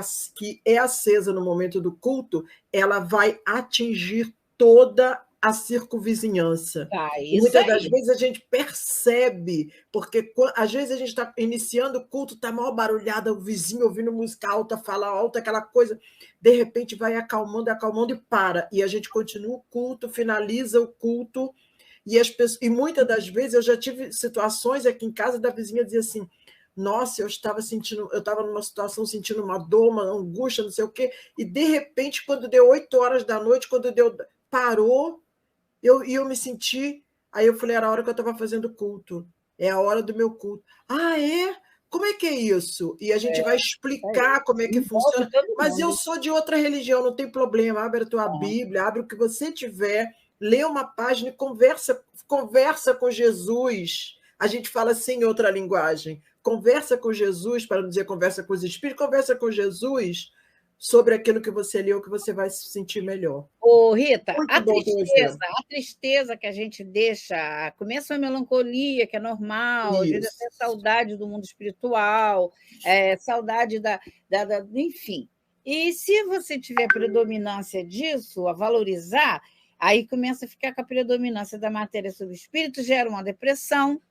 Speaker 2: é acesa no momento do culto, ela vai atingir toda a circunvizinhança. E muitas das vezes a gente percebe, porque às vezes a gente está iniciando o culto, está mal barulhada, o vizinho ouvindo música alta, fala alta, aquela coisa, de repente vai acalmando, acalmando e para. E a gente continua o culto, finaliza o culto, e muitas das vezes eu já tive situações aqui em casa da vizinha dizer assim: nossa, eu estava numa situação sentindo uma dor, uma angústia, não sei o quê, e de repente, quando deu 8 horas da noite, parou, eu me senti. Aí eu falei: era a hora que eu estava fazendo culto, é a hora do meu culto. Ah, é? Como é que é isso? E a gente vai explicar como é que funciona. Mas eu sou de outra religião, não tem problema. Abre a tua Bíblia, abre o que você tiver, lê uma página e conversa com Jesus. A gente fala assim em outra linguagem. Conversa com Jesus, para não dizer conversa com os espíritos, conversa com Jesus sobre aquilo que você leu, que você vai se sentir melhor.
Speaker 3: Ô, Rita, a tristeza que a gente deixa, começa a melancolia, que é normal, às vezes até saudade do mundo espiritual, saudade enfim. E se você tiver predominância disso, a valorizar, aí começa a ficar com a predominância da matéria sobre o espírito, gera uma depressão,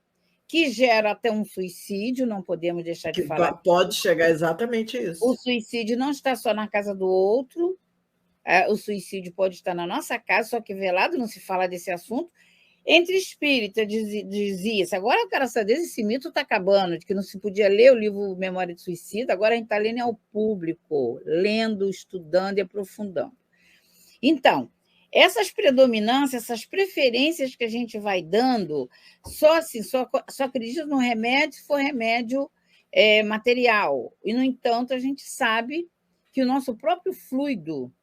Speaker 3: que gera até um suicídio, não podemos deixar de falar.
Speaker 2: Pode chegar exatamente isso.
Speaker 3: O suicídio não está só na casa do outro, o suicídio pode estar na nossa casa, só que velado, não se fala desse assunto. Entre espíritas, dizia-se, agora eu quero saber, esse mito está acabando, de que não se podia ler o livro Memória de Suicida, agora a gente está lendo ao público, lendo, estudando e aprofundando. Então, essas predominâncias, essas preferências que a gente vai dando, só acredita no remédio se for remédio material. E, no entanto, a gente sabe que o nosso próprio fluido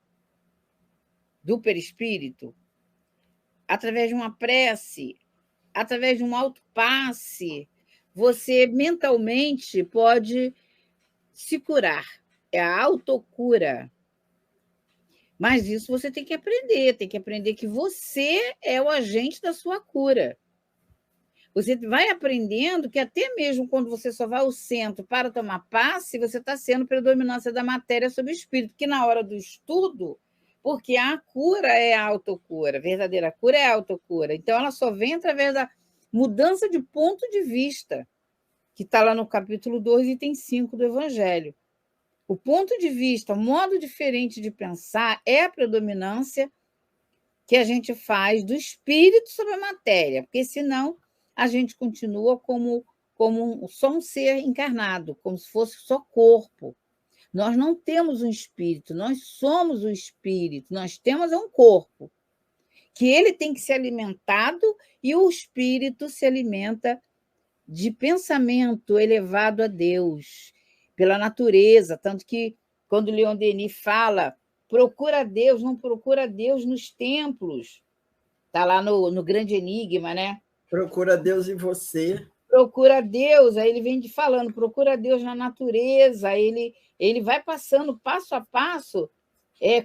Speaker 3: do perispírito, através de uma prece, através de um autopasse, você mentalmente pode se curar. É a autocura. Mas isso você tem que aprender que você é o agente da sua cura. Você vai aprendendo que até mesmo quando você só vai ao centro para tomar passe, você está sendo predominância da matéria sobre o espírito, que na hora do estudo, porque a cura é a autocura, a verdadeira cura é a autocura. Então, ela só vem através da mudança de ponto de vista, que está lá no capítulo 2, item 5 do Evangelho. O ponto de vista, o modo diferente de pensar é a predominância que a gente faz do espírito sobre a matéria, porque senão a gente continua como só um ser encarnado, como se fosse só corpo. Nós não temos um espírito, nós somos o espírito, nós temos um corpo, que ele tem que ser alimentado e o espírito se alimenta de pensamento elevado a Deus, pela natureza, tanto que quando Leon Denis fala procura Deus, não procura Deus nos templos, está lá no Grande Enigma, né?
Speaker 2: Procura Deus em você.
Speaker 3: Procura Deus, aí ele vem falando, procura Deus na natureza, ele vai passando passo a passo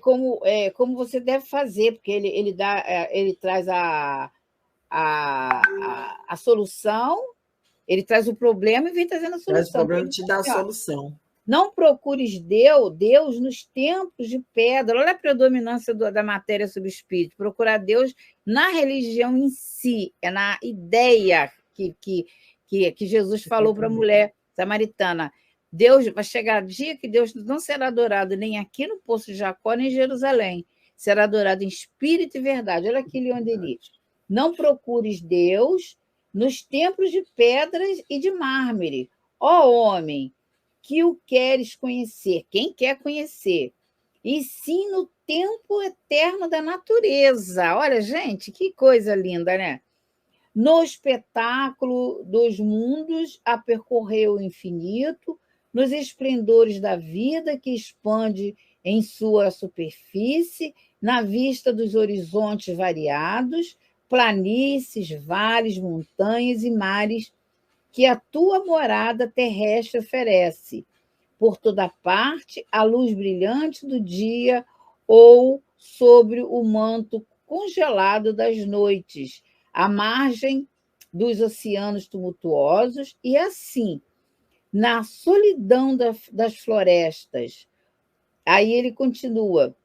Speaker 3: como você deve fazer, porque ele traz a solução, ele traz o problema e vem trazendo a solução.
Speaker 2: Traz o problema e te dá a solução.
Speaker 3: Não procures Deus nos templos de pedra. Olha a predominância da matéria sobre o espírito. Procurar Deus na religião em si, é na ideia que Jesus falou para a mulher samaritana. Deus vai chegar dia que Deus não será adorado nem aqui no Poço de Jacó, nem em Jerusalém. Será adorado em espírito e verdade. Olha aqui, Leon Denis. Não procures Deus nos templos de pedras e de mármore. Ó homem, que o queres conhecer, quem quer conhecer, e sim no tempo eterno da natureza. Olha, gente, que coisa linda, né? No espetáculo dos mundos a percorrer o infinito, nos esplendores da vida que expande em sua superfície, na vista dos horizontes variados, planícies, vales, montanhas e mares que a tua morada terrestre oferece. Por toda parte, a luz brilhante do dia ou sobre o manto congelado das noites, à margem dos oceanos tumultuosos, e assim, na solidão das florestas. Aí ele continua,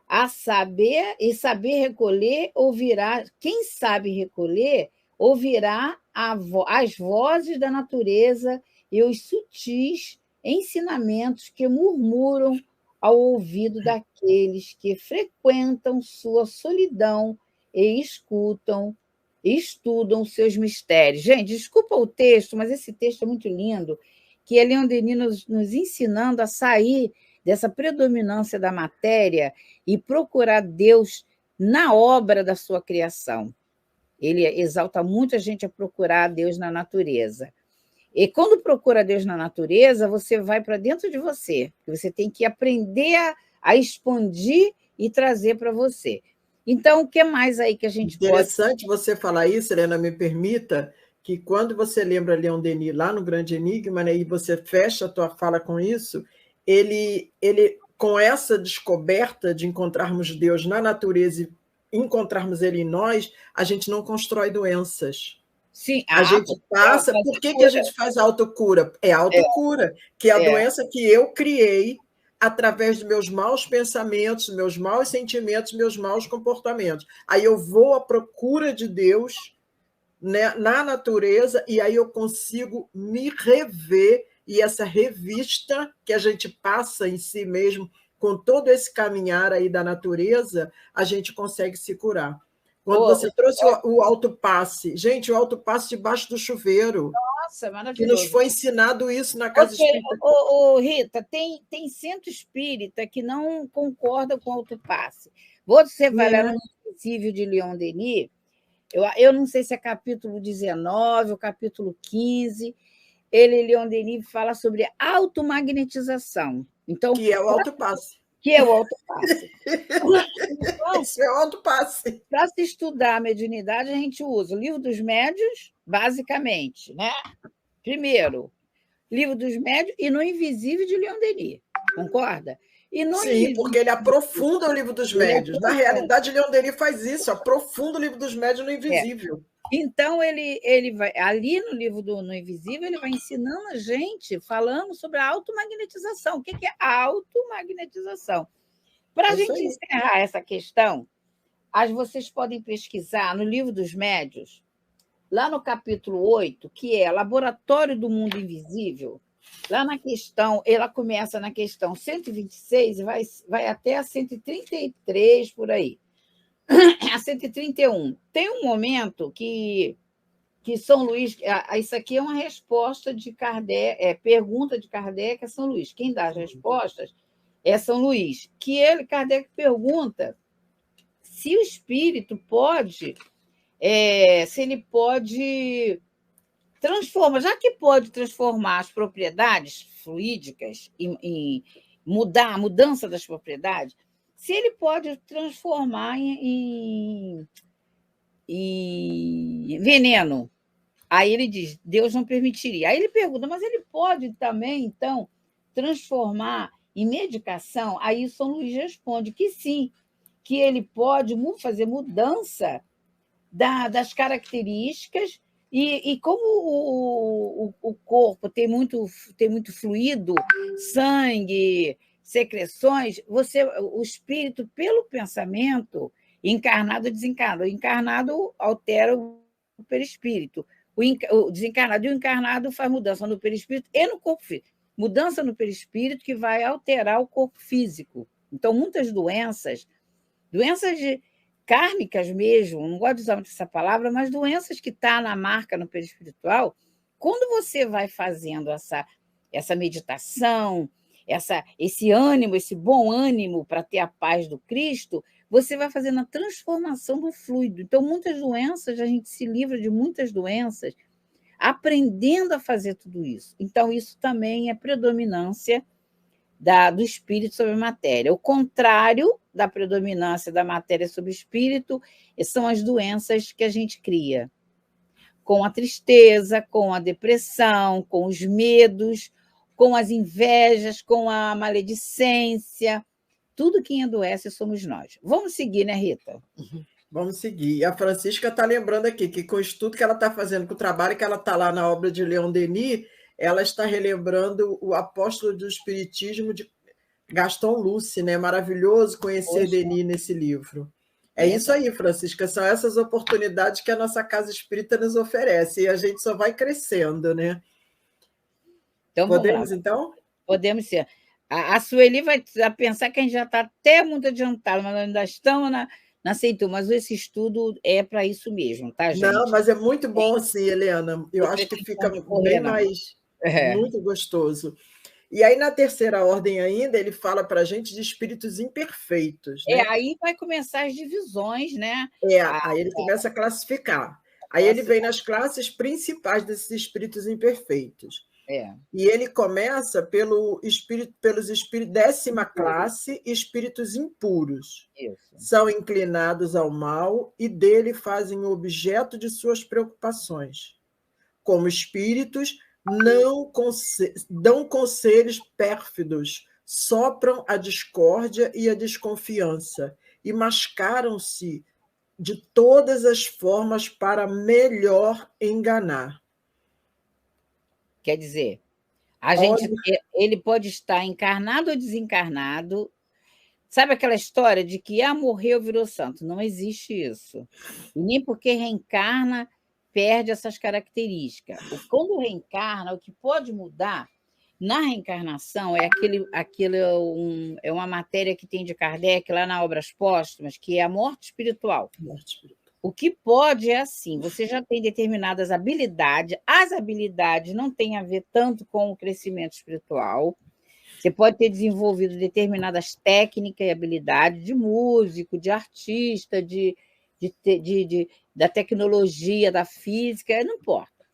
Speaker 3: a saber, e saber recolher, ouvirá, quem sabe recolher, ouvirá as vozes da natureza e os sutis ensinamentos que murmuram ao ouvido daqueles que frequentam sua solidão e escutam e estudam seus mistérios. Gente, desculpa o texto, mas esse texto é muito lindo, que é Leon Denis nos ensinando a sair dessa predominância da matéria e procurar Deus na obra da sua criação. Ele exalta muito a gente a procurar Deus na natureza. E quando procura Deus na natureza, você vai para dentro de você. Você tem que aprender a expandir e trazer para você. Então, o que mais aí que a gente
Speaker 2: Interessante você falar isso, Helena, me permita, que quando você lembra Leon Denis lá no Grande Enigma, né, e você fecha a tua fala com isso, ele com essa descoberta de encontrarmos Deus na natureza e encontrarmos Ele em nós, a gente não constrói doenças.
Speaker 3: Sim,
Speaker 2: a gente passa... Por que a gente faz autocura? É autocura, que é a doença que eu criei através dos meus maus pensamentos, meus maus sentimentos, meus maus comportamentos. Aí eu vou à procura de Deus, né, na natureza, e aí eu consigo me rever, e essa revista que a gente passa em si mesmo, com todo esse caminhar aí da natureza, a gente consegue se curar. Quando você trouxe o autopasse, gente, o autopasse debaixo do chuveiro.
Speaker 3: Nossa, maravilhoso.
Speaker 2: Que nos foi ensinado isso na casa espírita.
Speaker 3: Rita, tem centro espírita que não concorda com o autopasse. Você vai lá no Invisível de Leon Denis, eu não sei se é capítulo 19 ou capítulo 15, Leon Denis, fala sobre automagnetização. Então,
Speaker 2: que é o autopasse.
Speaker 3: Que é o autopasse. Então,
Speaker 2: isso é o autopasse.
Speaker 3: Para se estudar a mediunidade, a gente usa o Livro dos Médiuns, basicamente, né? Primeiro, Livro dos Médiuns e No Invisível de Leon Denis, concorda?
Speaker 2: Sim, porque ele aprofunda o Livro dos Médiuns. Na realidade, Leon Denis faz isso, aprofunda o Livro dos Médiuns no Invisível.
Speaker 3: Então, ele vai, ali no livro No Invisível, ele vai ensinando a gente, falando sobre a automagnetização. O que é a automagnetização? Para a gente encerrar essa questão, vocês podem pesquisar no Livro dos Médiuns, lá no capítulo 8, que é Laboratório do Mundo Invisível, lá na questão, ela começa na questão 126 e vai até a 133, por aí. A 131. Tem um momento que São Luís... Isso aqui é uma resposta de Kardec, pergunta de Kardec a São Luís. Quem dá as respostas é São Luís. Kardec pergunta se o espírito pode... se ele pode transformar, já que pode transformar as propriedades fluídicas em mudar a mudança das propriedades, se ele pode transformar em veneno. Aí ele diz, Deus não permitiria. Aí ele pergunta, mas ele pode também, então, transformar em medicação? Aí São Luís responde que sim, que ele pode fazer mudança das características, e como o corpo tem muito fluido, sangue, secreções, o espírito, pelo pensamento, encarnado ou desencarnado. O encarnado altera o perispírito. O desencarnado e o encarnado faz mudança no perispírito e no corpo físico. Mudança no perispírito que vai alterar o corpo físico. Então, muitas doenças kármicas mesmo, não gosto de usar muito essa palavra, mas doenças que estão na marca no perispiritual, quando você vai fazendo essa meditação esse ânimo, esse bom ânimo para ter a paz do Cristo, você vai fazendo a transformação do fluido. Então, muitas doenças, a gente se livra de muitas doenças aprendendo a fazer tudo isso. Então, isso também é predominância do espírito sobre a matéria. O contrário da predominância da matéria sobre o espírito são as doenças que a gente cria, com a tristeza, com a depressão, com os medos, com as invejas, com a maledicência. Tudo quem adoece somos nós. Vamos seguir, né, Rita?
Speaker 2: Vamos seguir. E a Francisca está lembrando aqui que, com o estudo que ela está fazendo, com o trabalho que ela está lá na obra de Leon Denis, ela está relembrando o apóstolo do Espiritismo de Gaston Luce, né? Maravilhoso conhecer Denis nesse livro. É isso aí, Francisca, são essas oportunidades que a nossa Casa Espírita nos oferece, e a gente só vai crescendo, né?
Speaker 3: Então,
Speaker 2: podemos, então?
Speaker 3: Podemos ser. A Sueli vai pensar que a gente já está até muito adiantado, mas nós ainda estamos na Seitu, mas esse estudo é para isso mesmo, tá, gente?
Speaker 2: Não, mas é muito bom, sim, Helena. Eu acho que fica bem mais... Muito gostoso. E aí, na terceira ordem ainda, ele fala para a gente de espíritos imperfeitos. Né?
Speaker 3: Aí vai começar as divisões, né?
Speaker 2: Aí ele começa a classificar. Aí ele vem nas classes principais desses espíritos imperfeitos. E ele começa pelos espíritos, 10ª classe, espíritos impuros.
Speaker 3: Isso.
Speaker 2: São inclinados ao mal e dele fazem o objeto de suas preocupações. Como espíritos, não dão conselhos pérfidos, sopram a discórdia e a desconfiança e mascaram-se de todas as formas para melhor enganar.
Speaker 3: Quer dizer, ele pode estar encarnado ou desencarnado. Sabe aquela história de que morreu, virou santo? Não existe isso. E nem porque reencarna perde essas características. Quando reencarna, o que pode mudar na reencarnação é uma matéria que tem de Kardec lá na Obras Póstumas, que é a morte espiritual. O que pode é assim, você já tem determinadas habilidades, as habilidades não têm a ver tanto com o crescimento espiritual, você pode ter desenvolvido determinadas técnicas e habilidades de músico, de artista, da tecnologia, da física, não importa.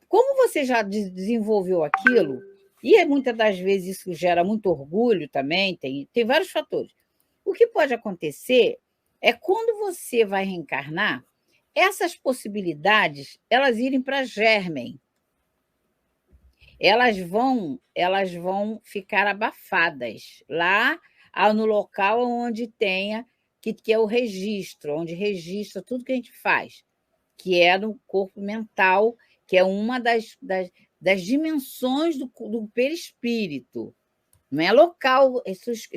Speaker 3: Como você já desenvolveu aquilo, e muitas das vezes isso gera muito orgulho também, tem vários fatores. O que pode acontecer é quando você vai reencarnar, essas possibilidades elas irem para germen. Elas vão ficar abafadas lá no local onde tenha, que é o registro, onde registra tudo que a gente faz, que é no corpo mental, que é uma das dimensões do perispírito. Não é local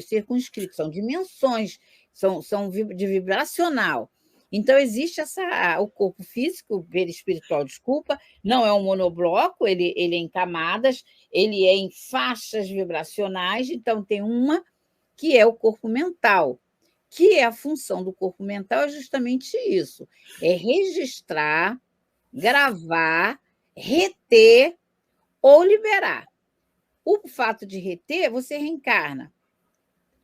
Speaker 3: circunscrito, são dimensões, são de vibracional. Então, existe o corpo físico, o perispiritual, não é um monobloco, ele é em camadas, ele é em faixas vibracionais, então tem uma que é o corpo mental, que é a função do corpo mental é justamente isso, é registrar, gravar, reter ou liberar. O fato de reter, você reencarna.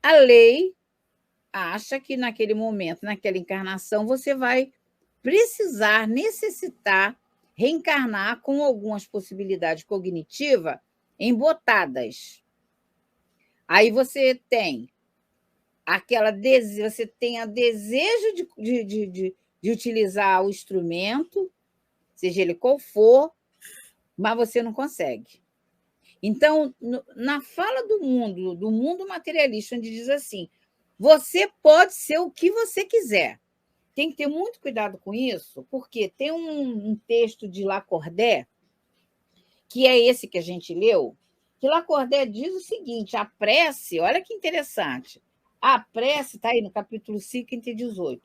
Speaker 3: A lei acha que naquele momento, naquela encarnação, você vai necessitar reencarnar com algumas possibilidades cognitivas embotadas. Aí você tem você tem a desejo de utilizar o instrumento, seja ele qual for, mas você não consegue. Então, na fala do mundo materialista, onde diz assim, você pode ser o que você quiser. Tem que ter muito cuidado com isso, porque tem um texto de Lacordaire, que é esse que a gente leu, que Lacordaire diz o seguinte, a prece, olha que interessante, a prece está aí no capítulo 5, item 18.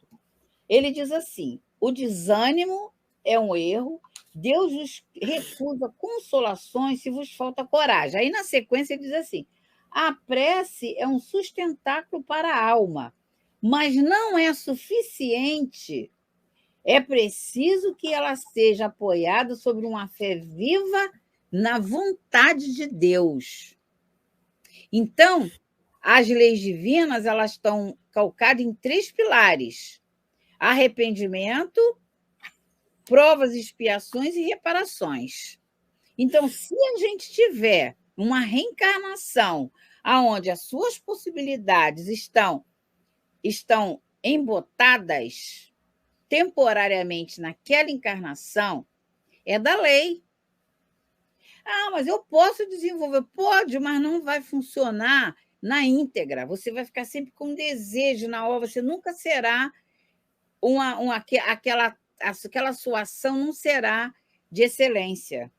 Speaker 3: Ele diz assim, o desânimo é um erro, Deus vos recusa consolações se vos falta coragem. Aí, na sequência, ele diz assim, a prece é um sustentáculo para a alma, mas não é suficiente. É preciso que ela seja apoiada sobre uma fé viva na vontade de Deus. Então, as leis divinas elas estão calcadas em 3 pilares: arrependimento, provas, expiações e reparações. Então, se a gente tiver uma reencarnação onde as suas possibilidades estão embotadas temporariamente naquela encarnação, é da lei. Mas eu posso desenvolver. Pode, mas não vai funcionar na íntegra. Você vai ficar sempre com desejo na hora, você nunca será aquela sua ação não será de excelência.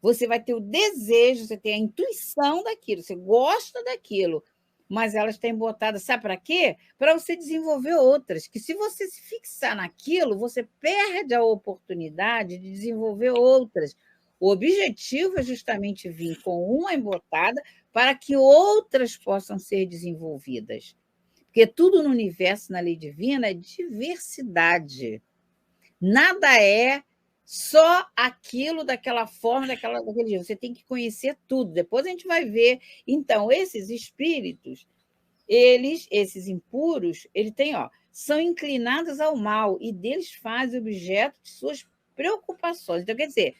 Speaker 3: Você vai ter o desejo, você tem a intuição daquilo, você gosta daquilo, mas ela está embotada, sabe para quê? Para você desenvolver outras, que se você se fixar naquilo, você perde a oportunidade de desenvolver outras. O objetivo é justamente vir com uma embotada para que outras possam ser desenvolvidas. Porque tudo no universo, na lei divina, é diversidade. Nada é só aquilo daquela forma, daquele jeito. Você tem que conhecer tudo. Depois a gente vai ver. Então, esses espíritos, esses impuros, são inclinados ao mal e deles fazem objeto de suas preocupações. Então, quer dizer,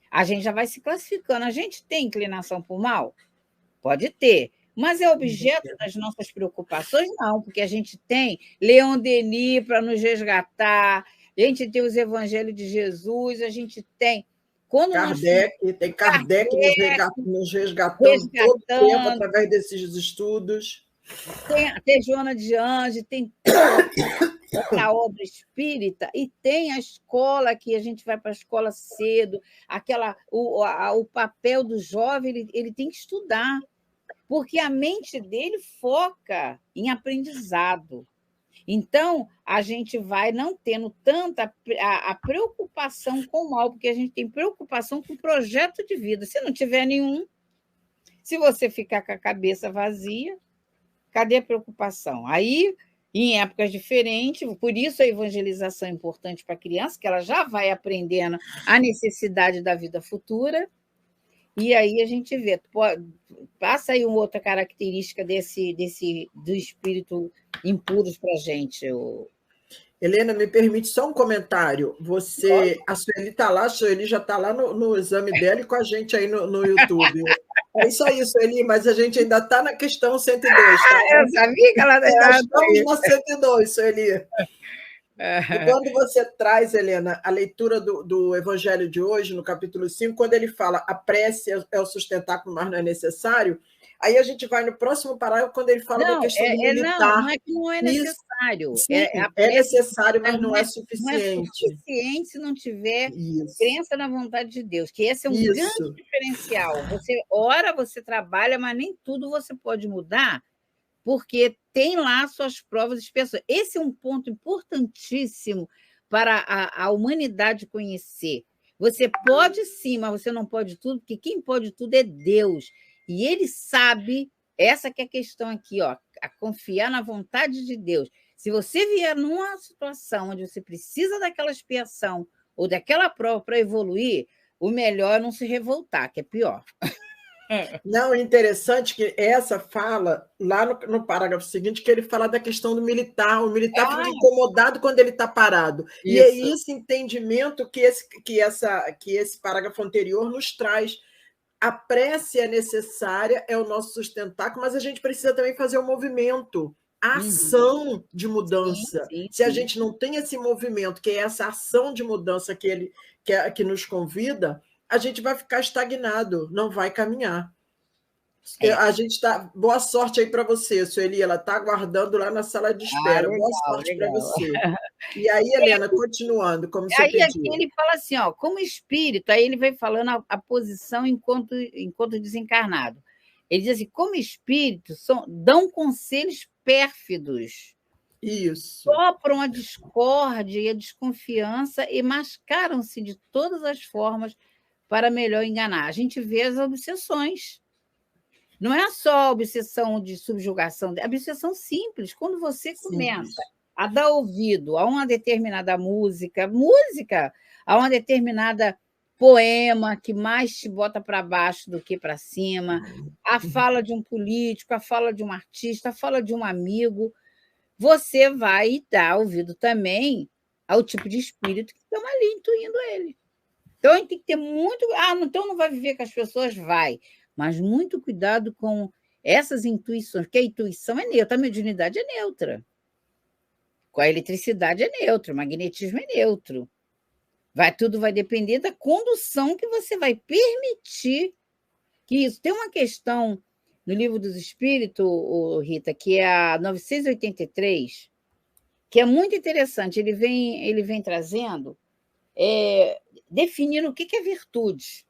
Speaker 3: a gente já vai se classificando. A gente tem inclinação para o mal? Pode ter. Mas é objeto das nossas preocupações? Não, porque a gente tem Leon Denis para nos resgatar, a gente tem os evangelhos de Jesus, a gente tem...
Speaker 2: Tem Kardec nos resgatando todo o tempo através desses estudos.
Speaker 3: Tem Joana de Anjos, tem a obra espírita, e tem a escola, que a gente vai para a escola cedo, o papel do jovem, ele tem que estudar, porque a mente dele foca em aprendizado. Então, a gente vai não tendo tanta a preocupação com o mal, porque a gente tem preocupação com o projeto de vida. Se não tiver nenhum, se você ficar com a cabeça vazia, cadê a preocupação? Aí, em épocas diferentes, por isso a evangelização é importante para a criança, que ela já vai aprendendo a necessidade da vida futura, e aí a gente vê. Passa aí uma outra característica do espírito impuros para a gente.
Speaker 2: Helena, me permite só um comentário. A Sueli está lá, a Sueli já está lá no exame dela e com a gente aí no YouTube. É isso aí, Sueli, mas a gente ainda está na questão 102. Tá?
Speaker 3: Eu sabia que ela
Speaker 2: era. Estamos na 102, Sueli. E quando você traz, Helena, a leitura do Evangelho de hoje, no capítulo 5, quando ele fala a prece é o sustentáculo, mas não é necessário, aí a gente vai no próximo parágrafo, quando ele fala da questão do militar.
Speaker 3: Não é que não é necessário.
Speaker 2: Sim, é necessário, mas não é suficiente.
Speaker 3: Não é suficiente se não tiver crença na vontade de Deus, que esse é um grande diferencial. Você trabalha, mas nem tudo você pode mudar, porque tem lá suas provas e expiações. Esse é um ponto importantíssimo para a humanidade conhecer. Você pode sim, mas você não pode tudo, porque quem pode tudo é Deus. E ele sabe, essa que é a questão aqui, a confiar na vontade de Deus. Se você vier numa situação onde você precisa daquela expiação ou daquela prova para evoluir, o melhor é não se revoltar, que é pior.
Speaker 2: Não, interessante que essa fala, lá no parágrafo seguinte, que ele fala da questão do militar. O militar fica incomodado quando ele está parado. Isso. E é esse entendimento que esse parágrafo anterior nos traz. A prece é necessária, é o nosso sustentáculo, mas a gente precisa também fazer um movimento, a ação de mudança.
Speaker 3: Sim.
Speaker 2: Se a gente não tem esse movimento, que é essa ação de mudança que nos convida, a gente vai ficar estagnado, não vai caminhar. A gente está. Boa sorte aí para você, Sueli. Ela está aguardando lá na sala de espera. Boa sorte para você. E aí, Helena, continuando, como você pediu.
Speaker 3: Aí aqui ele fala assim, como espírito, aí ele vai falando a posição enquanto desencarnado. Ele diz assim, como espírito, dão conselhos pérfidos.
Speaker 2: Isso.
Speaker 3: Sopram a discórdia e a desconfiança e mascaram-se de todas as formas para melhor enganar. A gente vê as obsessões. Não é só a obsessão de subjugação, a obsessão simples. Quando você começa a dar ouvido a uma determinada música, a uma determinada poema que mais te bota para baixo do que para cima, a fala de um político, a fala de um artista, a fala de um amigo, você vai dar ouvido também ao tipo de espírito que estão ali intuindo ele. Então, a gente tem que ter muito... então não vai viver com as pessoas? Vai. Mas muito cuidado com essas intuições, porque a intuição é neutra, a mediunidade é neutra. Com a eletricidade é neutro, o magnetismo é neutro. Tudo vai depender da condução que você vai permitir que isso. Tem uma questão no Livro dos Espíritos, Rita, que é a 983, que é muito interessante. Ele vem trazendo, definindo o que é virtude.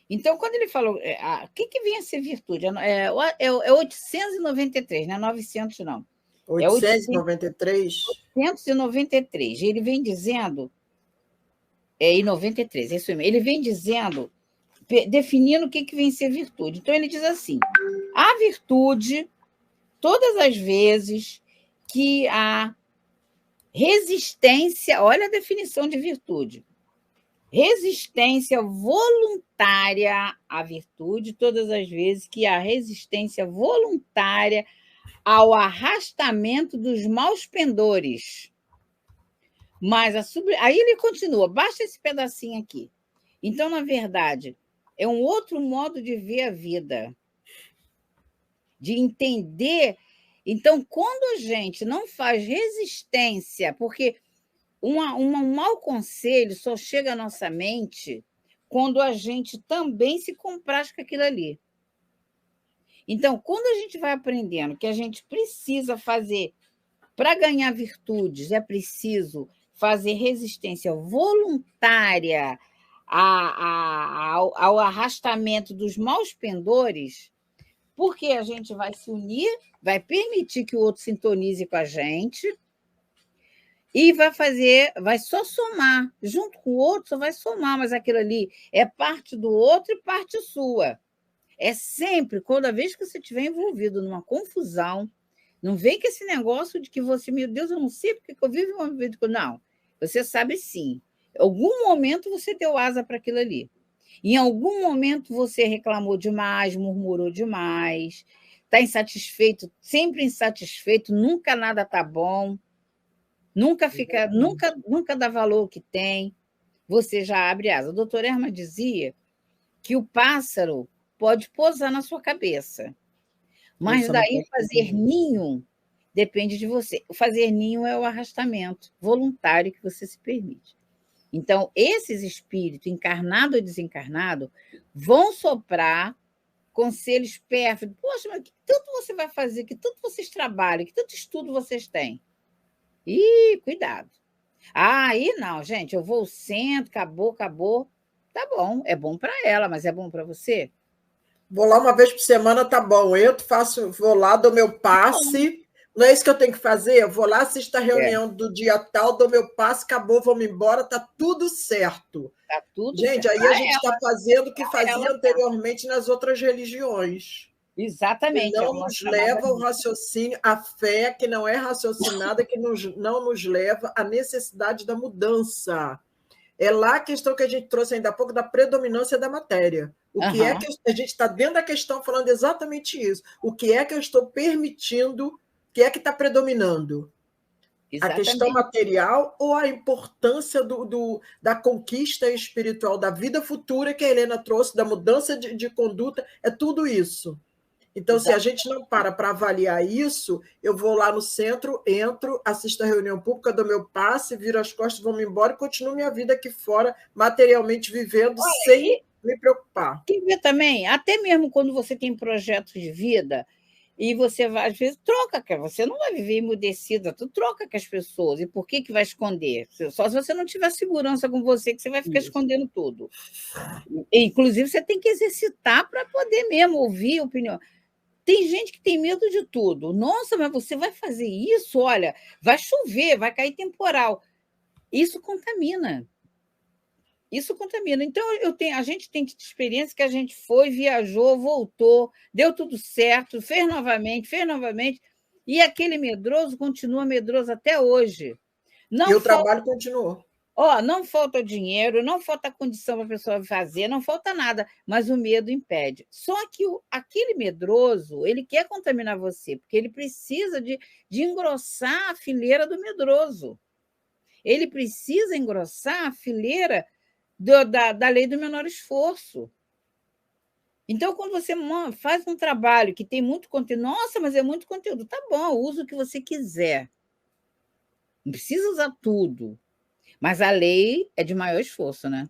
Speaker 3: Então, quando ele falou, o que vem a ser virtude? É 893, não é 900, não.
Speaker 2: 893?
Speaker 3: 893. Ele vem dizendo... em 93, é isso mesmo. Ele vem dizendo, definindo o que vem ser virtude. Então, ele diz assim: a virtude, todas as vezes que a resistência, olha a definição de virtude, resistência voluntária à virtude, todas as vezes que a resistência voluntária ao arrastamento dos maus pendores. Mas aí ele continua, basta esse pedacinho aqui. Então, na verdade, é um outro modo de ver a vida, de entender. Então, quando a gente não faz resistência, porque um mau conselho só chega à nossa mente quando a gente também se compraz com aquilo ali. Então, quando a gente vai aprendendo que a gente precisa fazer, para ganhar virtudes, é preciso fazer resistência voluntária ao arrastamento dos maus pendores, porque a gente vai se unir, vai permitir que o outro sintonize com a gente e vai só somar. Junto com o outro, só vai somar, mas aquilo ali é parte do outro e parte sua. É sempre, toda vez que você estiver envolvido numa confusão, não vem com esse negócio de que você, meu Deus, eu não sei porque eu vivo uma vida. Não, você sabe sim. Em algum momento você deu asa para aquilo ali. Em algum momento você reclamou demais, murmurou demais, está insatisfeito, sempre insatisfeito, nunca nada está bom, nunca dá valor ao que tem, você já abre asa. A doutora Erma dizia que o pássaro pode pousar na sua cabeça, mas daí fazer ninho depende de você. O fazer ninho é o arrastamento voluntário que você se permite. Então, esses espíritos, encarnado ou desencarnado, vão soprar conselhos pérfidos. Poxa, mas que tanto você vai fazer, que tanto vocês trabalham, que tanto estudo vocês têm? Ih, cuidado. Aí não, gente, eu vou ao centro, acabou. Tá bom, é bom para ela, mas é bom para você?
Speaker 2: Vou lá uma vez por semana, tá bom. Vou lá, dou meu passe. Não é isso que eu tenho que fazer? Eu vou lá, assisto a reunião do dia tal, dou meu passe, acabou, vamos embora, tá tudo certo.
Speaker 3: Tá tudo
Speaker 2: gente,
Speaker 3: certo.
Speaker 2: Aí a gente está fazendo o que fazia anteriormente nas outras religiões.
Speaker 3: Exatamente.
Speaker 2: Que não nos leva ao raciocínio, a fé que não é raciocinada, que não nos leva à necessidade da mudança. É lá a questão que a gente trouxe ainda há pouco da predominância da matéria. O que é que a gente está dentro da questão falando exatamente isso? O que é que eu estou permitindo? O que é que está predominando? Exatamente. A questão material ou a importância da conquista espiritual, da vida futura que a Helena trouxe, da mudança de conduta? É tudo isso. Então, se a gente não para avaliar isso, eu vou lá no centro, entro, assisto a reunião pública, dou meu passe, viro as costas, vou-me embora e continuo minha vida aqui fora, materialmente vivendo, sem me preocupar.
Speaker 3: Quer ver também? Até mesmo quando você tem projetos de vida e você vai, às vezes, troca, você não vai viver emudecida, tu troca com as pessoas. E por que vai esconder? Só se você não tiver segurança com você, que você vai ficar escondendo tudo. Inclusive, você tem que exercitar para poder mesmo ouvir a opinião. Tem gente que tem medo de tudo. Nossa, mas você vai fazer isso? Olha, vai chover, vai cair temporal. Isso contamina. Então, a gente tem experiência que a gente foi, viajou, voltou, deu tudo certo, fez novamente, e aquele medroso continua medroso até hoje.
Speaker 2: O trabalho continuou.
Speaker 3: Ó, não falta dinheiro, não falta condição para a pessoa fazer, não falta nada, mas o medo impede. Só que aquele medroso, ele quer contaminar você, porque ele precisa de engrossar a fileira do medroso. Ele precisa engrossar a fileira da lei do menor esforço. Então, quando você faz um trabalho que tem muito conteúdo, nossa, mas é muito conteúdo, tá bom, usa o que você quiser. Não precisa usar tudo. Mas a lei é de maior esforço, né?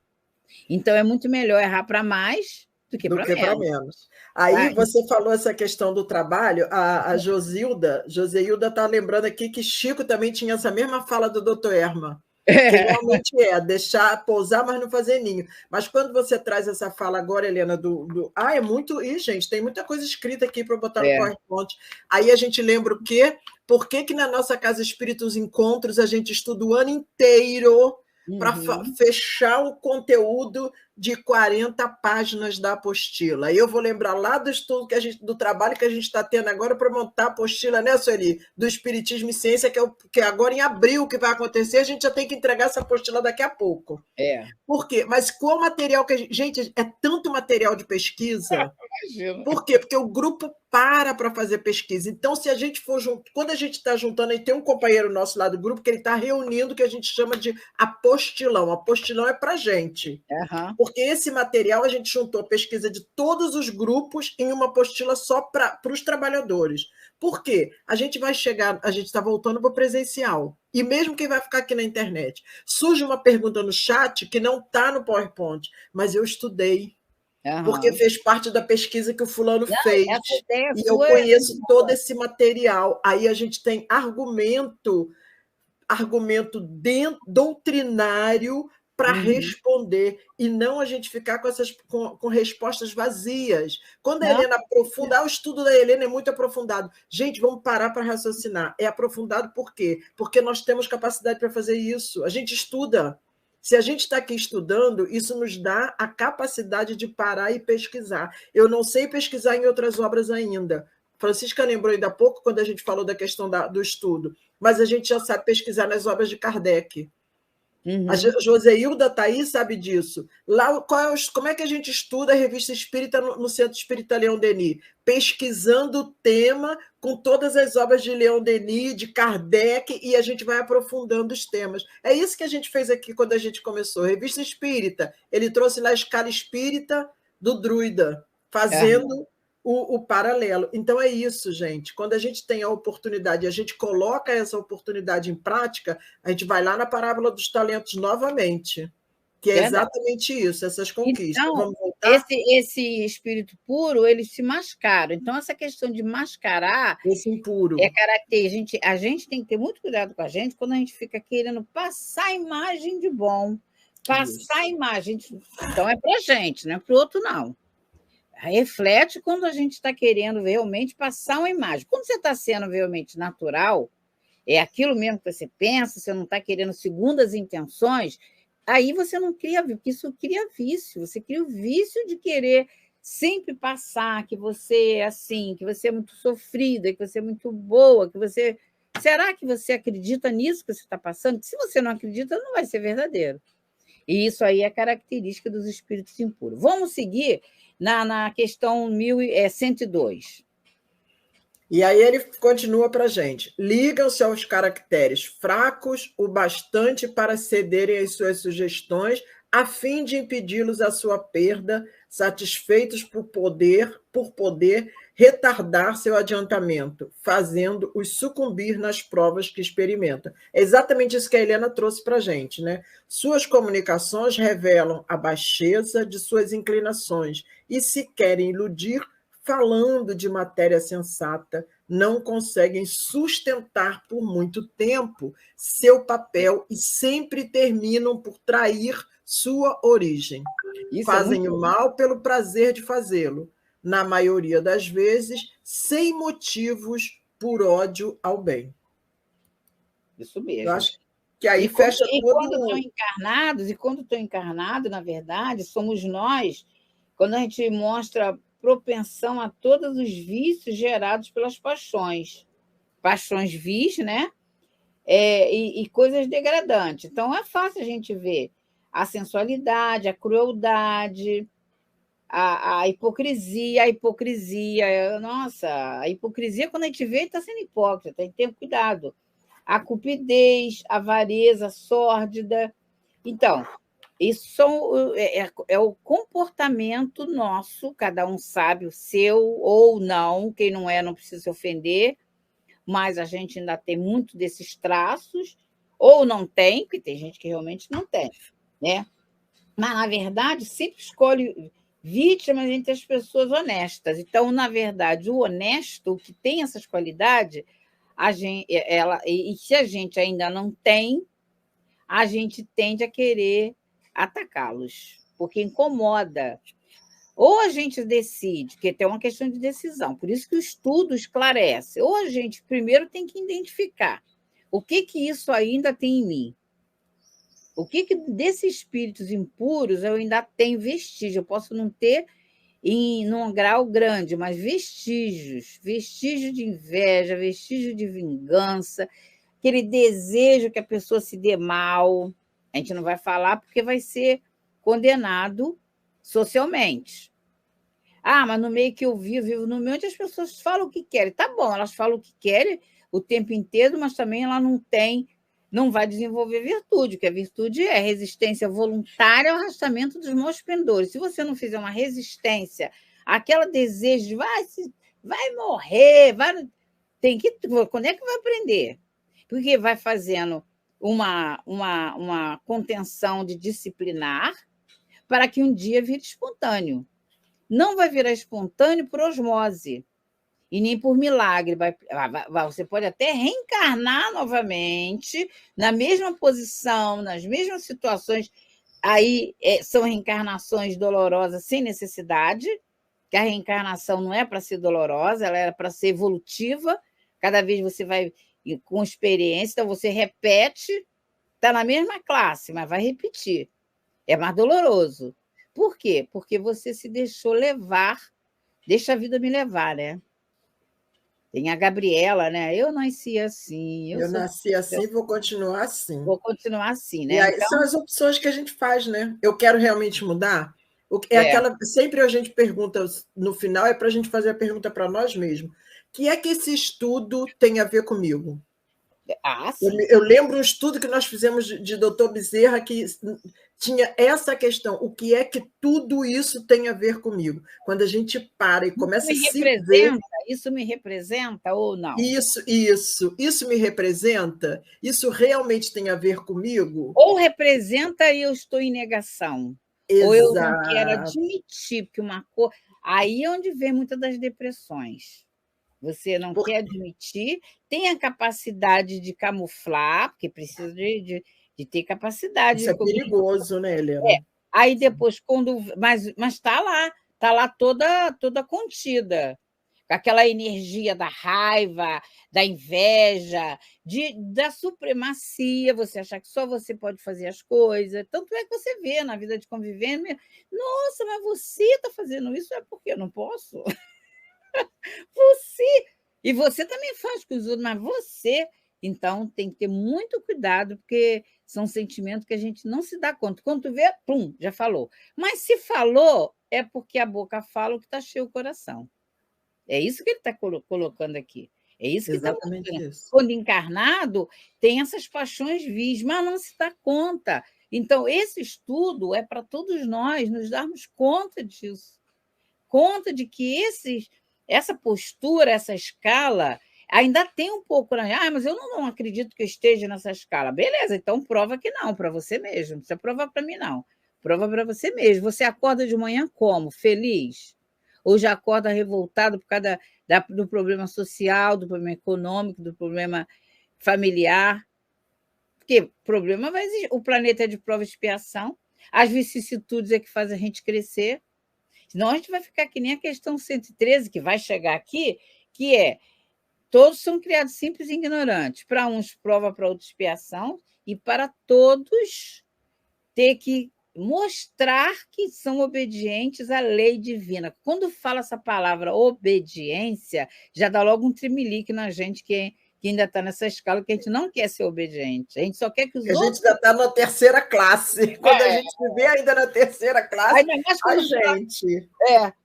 Speaker 3: Então é muito melhor errar para mais do que
Speaker 2: Do
Speaker 3: para
Speaker 2: que para
Speaker 3: menos.
Speaker 2: menos. Aí você falou essa questão do trabalho, a Joseilda está lembrando aqui que Chico também tinha essa mesma fala do doutor Erma, que realmente deixar pousar, mas não fazer ninho. Mas quando você traz essa fala agora, Helena, é muito. Ih, gente, tem muita coisa escrita aqui para botar no PowerPoint. Aí a gente lembra o quê? Por que na nossa Casa Espírita, os encontros, a gente estuda o ano inteiro para fechar o conteúdo de 40 páginas da apostila. E eu vou lembrar lá do estudo do trabalho que a gente está tendo agora para montar a apostila, né, Sueli? Do Espiritismo e Ciência, que agora em abril que vai acontecer, a gente já tem que entregar essa apostila daqui a pouco. Por quê? Mas qual material que a gente. Gente, é tanto material de pesquisa. Por quê? Porque o grupo para fazer pesquisa. Então, se a gente for quando a gente está juntando, aí tem um companheiro nosso lá do grupo que ele está reunindo o que a gente chama de apostilão. Apostilão é para a gente. Porque esse material a gente juntou a pesquisa de todos os grupos em uma apostila só para os trabalhadores. Por quê? A gente vai chegar, a gente está voltando para o presencial. E mesmo quem vai ficar aqui na internet, surge uma pergunta no chat que não está no PowerPoint, mas eu estudei. Porque fez parte da pesquisa que o fulano fez. E eu conheço todo esse material. Aí a gente tem argumento doutrinário para responder, e não a gente ficar com respostas vazias. Quando a Helena aprofunda, o estudo da Helena é muito aprofundado. Gente, vamos parar para raciocinar. É aprofundado por quê? Porque nós temos capacidade para fazer isso. A gente estuda. Se a gente está aqui estudando, isso nos dá a capacidade de parar e pesquisar. Eu não sei pesquisar em outras obras ainda. Francisca lembrou ainda há pouco, quando a gente falou da questão do estudo, mas a gente já sabe pesquisar nas obras de Kardec. A Joseilda está aí, sabe disso. Lá, como é que a gente estuda a Revista Espírita no Centro Espírita Leon Denis? Pesquisando o tema com todas as obras de Leon Denis, de Kardec, e a gente vai aprofundando os temas. É isso que a gente fez aqui quando a gente começou. Revista Espírita, ele trouxe lá a escala espírita do Druida, fazendo o paralelo. Então é isso, gente. Quando a gente tem a oportunidade, a gente coloca essa oportunidade em prática, a gente vai lá na parábola dos talentos novamente, que é exatamente isso, essas conquistas.
Speaker 3: Então,
Speaker 2: vamos voltar?
Speaker 3: Esse espírito puro, ele se mascara. Então, essa questão de mascarar
Speaker 2: esse impuro
Speaker 3: é característica. A gente tem que ter muito cuidado com a gente quando a gente fica querendo passar a imagem de bom, passar a imagem. Então, é para a gente, não é para o outro, não. Reflete quando a gente está querendo realmente passar uma imagem. Quando você está sendo realmente natural, é aquilo mesmo que você pensa, você não está querendo segundas intenções, aí você não cria, porque isso cria vício, você cria o vício de querer sempre passar que você é assim, que você é muito sofrida, que você é muito boa, que você... Será que você acredita nisso que você está passando? Se você não acredita, não vai ser verdadeiro. E isso aí é característica dos espíritos impuros. Vamos seguir na questão 1102.
Speaker 2: E aí ele continua para a gente. Ligam-se aos caracteres fracos o bastante para cederem às suas sugestões, a fim de impedi-los a sua perda, satisfeitos por poder retardar seu adiantamento, fazendo-os sucumbir nas provas que experimentam. É exatamente isso que a Helena trouxe para a gente, né? Suas comunicações revelam a baixeza de suas inclinações e, se querem iludir, falando de matéria sensata, não conseguem sustentar por muito tempo seu papel e sempre terminam por trair sua origem. Fazem o mal pelo prazer de fazê-lo, na maioria das vezes, sem motivos por ódio ao bem.
Speaker 3: Isso mesmo.
Speaker 2: Eu acho que aí fecha todo...
Speaker 3: E quando estão encarnados, na verdade, somos nós, quando a gente mostra propensão a todos os vícios gerados pelas paixões. Paixões vis, né? e coisas degradantes. Então, é fácil a gente ver a sensualidade, a crueldade, a hipocrisia, nossa, a hipocrisia, quando a gente vê, está sendo hipócrita, tem que ter cuidado. A cupidez, a avareza sórdida. Então, isso é o comportamento nosso, cada um sabe o seu ou não, quem não é não precisa se ofender, mas a gente ainda tem muito desses traços, ou não tem, porque tem gente que realmente não tem, né? Mas, na verdade, sempre escolhe vítimas entre as pessoas honestas. Então, na verdade, o honesto, o que tem essas qualidades, e se a gente ainda não tem, a gente tende a querer atacá-los, porque incomoda. Ou a gente decide, que tem uma questão de decisão, por isso que o estudo esclarece, ou a gente primeiro tem que identificar o que isso ainda tem em mim. O que desses espíritos impuros eu ainda tenho vestígio? Eu posso não ter num grau grande, mas vestígios de inveja, vestígio de vingança, aquele desejo que a pessoa se dê mal. A gente não vai falar porque vai ser condenado socialmente. Mas no meio que eu vivo no meio onde as pessoas falam o que querem. Tá bom, elas falam o que querem o tempo inteiro, mas também ela não vai desenvolver virtude, porque a virtude é resistência voluntária ao arrastamento dos maus pendores. Se você não fizer uma resistência àquele desejo de vai morrer, quando é que vai aprender? Porque vai fazendo uma contenção de disciplinar para que um dia vire espontâneo. Não vai virar espontâneo por osmose e nem por milagre. Você pode até reencarnar novamente na mesma posição, nas mesmas situações. Aí são reencarnações dolorosas sem necessidade, que a reencarnação não é para ser dolorosa, ela é para ser evolutiva. Cada vez você vai com experiência, então você repete, está na mesma classe, mas vai repetir. É mais doloroso. Por quê? Porque você se deixou levar, deixa a vida me levar, né? Tem a Gabriela, né? Eu nasci assim.
Speaker 2: Eu nasci assim, vou continuar assim.
Speaker 3: Vou continuar assim, né?
Speaker 2: E aí, são as opções que a gente faz, né? Eu quero realmente mudar. Sempre a gente pergunta, no final, é para a gente fazer a pergunta para nós mesmos. O que é que esse estudo tem a ver comigo?
Speaker 3: Sim.
Speaker 2: Eu lembro um estudo que nós fizemos de Dr. Bezerra que tinha essa questão: o que é que tudo isso tem a ver comigo? Quando a gente para e começa a se ver...
Speaker 3: Isso me representa ou não?
Speaker 2: Isso me representa? Isso realmente tem a ver comigo?
Speaker 3: Ou representa e eu estou em negação.
Speaker 2: Exato.
Speaker 3: Ou eu não quero admitir, porque aí é onde vem muitas das depressões. Você não quer admitir, tem a capacidade de camuflar, porque precisa de ter capacidade.
Speaker 2: Isso é perigoso, né, Helena?
Speaker 3: Aí depois, mas está lá toda contida, com aquela energia da raiva, da inveja, da supremacia, você achar que só você pode fazer as coisas. Tanto é que você vê na vida de convivência, nossa, mas você está fazendo isso, é porque eu não posso? E você também faz com os outros, mas você... Então, tem que ter muito cuidado, porque são sentimentos que a gente não se dá conta. Quando tu vê, pum, já falou. Mas se falou, é porque a boca fala o que está cheio o coração. É isso que ele está colocando aqui. É isso que está mostrando. Quando encarnado, tem essas paixões vis, mas não se dá conta. Então, esse estudo é para todos nós nos darmos conta disso. Conta de que essa postura, essa escala, ainda tem um pouco... mas eu não acredito que eu esteja nessa escala. Beleza, então prova que não, para você mesmo. Não precisa provar para mim, não. Prova para você mesmo. Você acorda de manhã como? Feliz? Ou já acorda revoltado por causa do problema social, do problema econômico, do problema familiar? Porque problema vai existir. O planeta é de prova e expiação. As vicissitudes é que fazem a gente crescer. Senão a gente vai ficar que nem a questão 113, que vai chegar aqui, que é: todos são criados simples e ignorantes. Para uns, prova, para outros, expiação, e para todos ter que mostrar que são obedientes à lei divina. Quando fala essa palavra obediência, já dá logo um tremelique na gente que que ainda está nessa escala, que a gente não quer ser obediente. A gente só quer que os
Speaker 2: A gente
Speaker 3: outros...
Speaker 2: já está na terceira classe. Quando a gente se vê ainda na terceira classe,
Speaker 3: Ainda mais
Speaker 2: a
Speaker 3: quando fala,
Speaker 2: gente...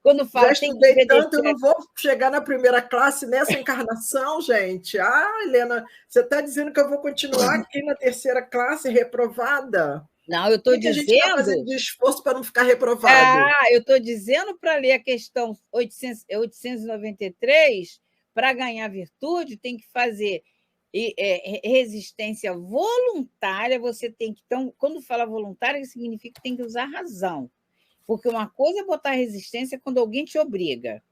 Speaker 3: quando
Speaker 2: Já
Speaker 3: fala tem que
Speaker 2: estudei tanto, eu
Speaker 3: obedecer.
Speaker 2: não vou chegar na primeira classe nessa encarnação, gente. Ah, Helena, você está dizendo que eu vou continuar aqui na terceira classe, reprovada?
Speaker 3: Não, eu
Speaker 2: O
Speaker 3: estou
Speaker 2: que a gente está fazendo
Speaker 3: dizendo...
Speaker 2: de esforço para não ficar reprovado?
Speaker 3: Eu estou dizendo para ler a questão 893, para ganhar virtude, tem que fazer resistência voluntária. Você tem que. Então, quando fala voluntária, significa que tem que usar razão. Porque uma coisa é botar resistência quando alguém te obriga.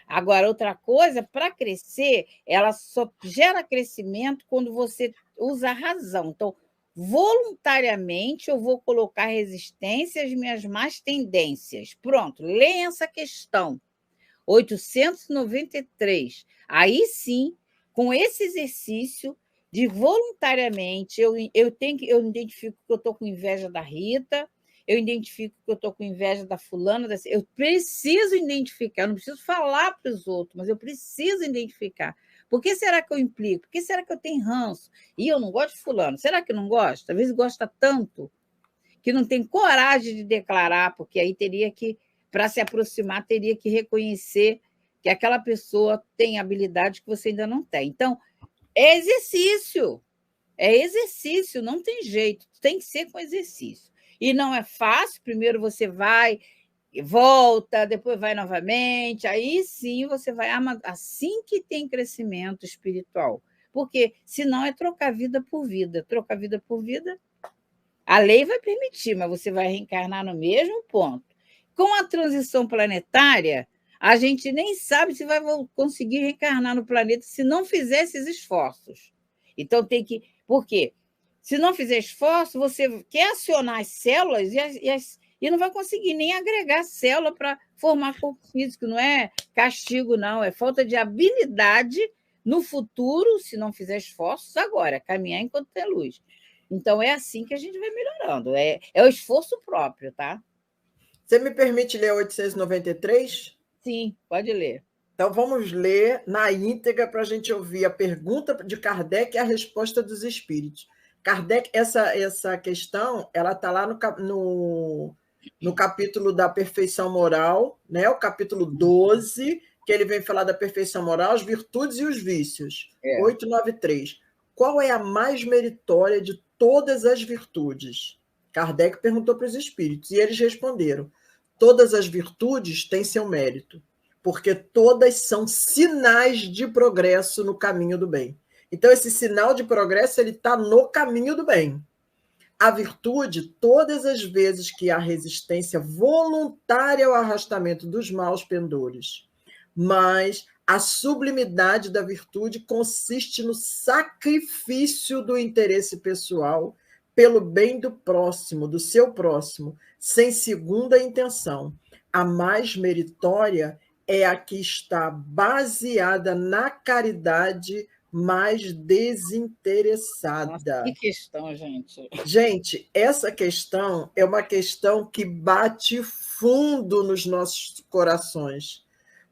Speaker 3: Agora, outra coisa, para crescer, ela só gera crescimento quando você usa a razão. Então, voluntariamente, eu vou colocar resistência às minhas más tendências. Pronto, leia essa questão. 893. Aí sim, com esse exercício de voluntariamente, eu identifico que eu estou com inveja da Rita, eu identifico que eu estou com inveja da fulana, eu preciso identificar, eu não preciso falar para os outros, mas eu preciso identificar. Por que será que eu implico? Por que será que eu tenho ranço? E eu não gosto de fulano. Será que não gosta? Às vezes gosta tanto que não tem coragem de declarar, porque aí teria que, para se aproximar, teria que reconhecer que aquela pessoa tem habilidade que você ainda não tem. Então, é exercício, não tem jeito, tem que ser com exercício. E não é fácil, primeiro você vai e volta, depois vai novamente, aí sim você vai, assim que tem crescimento espiritual. Porque senão é trocar vida por vida. Trocar vida por vida, a lei vai permitir, mas você vai reencarnar no mesmo ponto. Com a transição planetária, a gente nem sabe se vai conseguir reencarnar no planeta se não fizer esses esforços. Então tem que... Por quê? Se não fizer esforço, você quer acionar as células e não vai conseguir nem agregar célula para formar corpo físico. Não é castigo, não. É falta de habilidade no futuro, se não fizer esforços agora, caminhar enquanto tem luz. Então, é assim que a gente vai melhorando. É o esforço próprio, tá?
Speaker 2: Você me permite ler 893?
Speaker 3: Sim, pode ler.
Speaker 2: Então, vamos ler na íntegra para a gente ouvir a pergunta de Kardec e a resposta dos espíritos. Kardec, essa questão, ela está lá no capítulo da perfeição moral, né? O capítulo 12, que ele vem falar da perfeição moral, as virtudes e os vícios. 893. Qual é a mais meritória de todas as virtudes? Kardec perguntou para os espíritos, e eles responderam: todas as virtudes têm seu mérito, porque todas são sinais de progresso no caminho do bem. Então, esse sinal de progresso ele está no caminho do bem. A virtude, todas as vezes que há resistência voluntária ao arrastamento dos maus pendores, mas a sublimidade da virtude consiste no sacrifício do interesse pessoal pelo bem do próximo, do seu próximo, sem segunda intenção. A mais meritória é a que está baseada na caridade mais desinteressada.
Speaker 3: Nossa, que questão, gente.
Speaker 2: Gente, essa questão é uma questão que bate fundo nos nossos corações,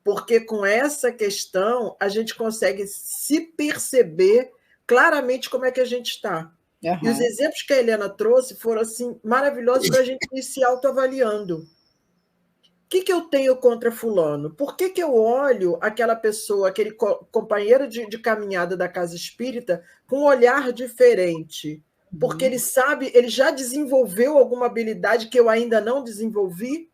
Speaker 2: porque com essa questão a gente consegue se perceber claramente como é que a gente está. Uhum. E os exemplos que a Helena trouxe foram assim maravilhosos para a gente ir se autoavaliando. O que eu tenho contra fulano? Por que eu olho aquela pessoa, aquele companheiro de caminhada da casa espírita com um olhar diferente? Porque ele sabe, ele já desenvolveu alguma habilidade que eu ainda não desenvolvi?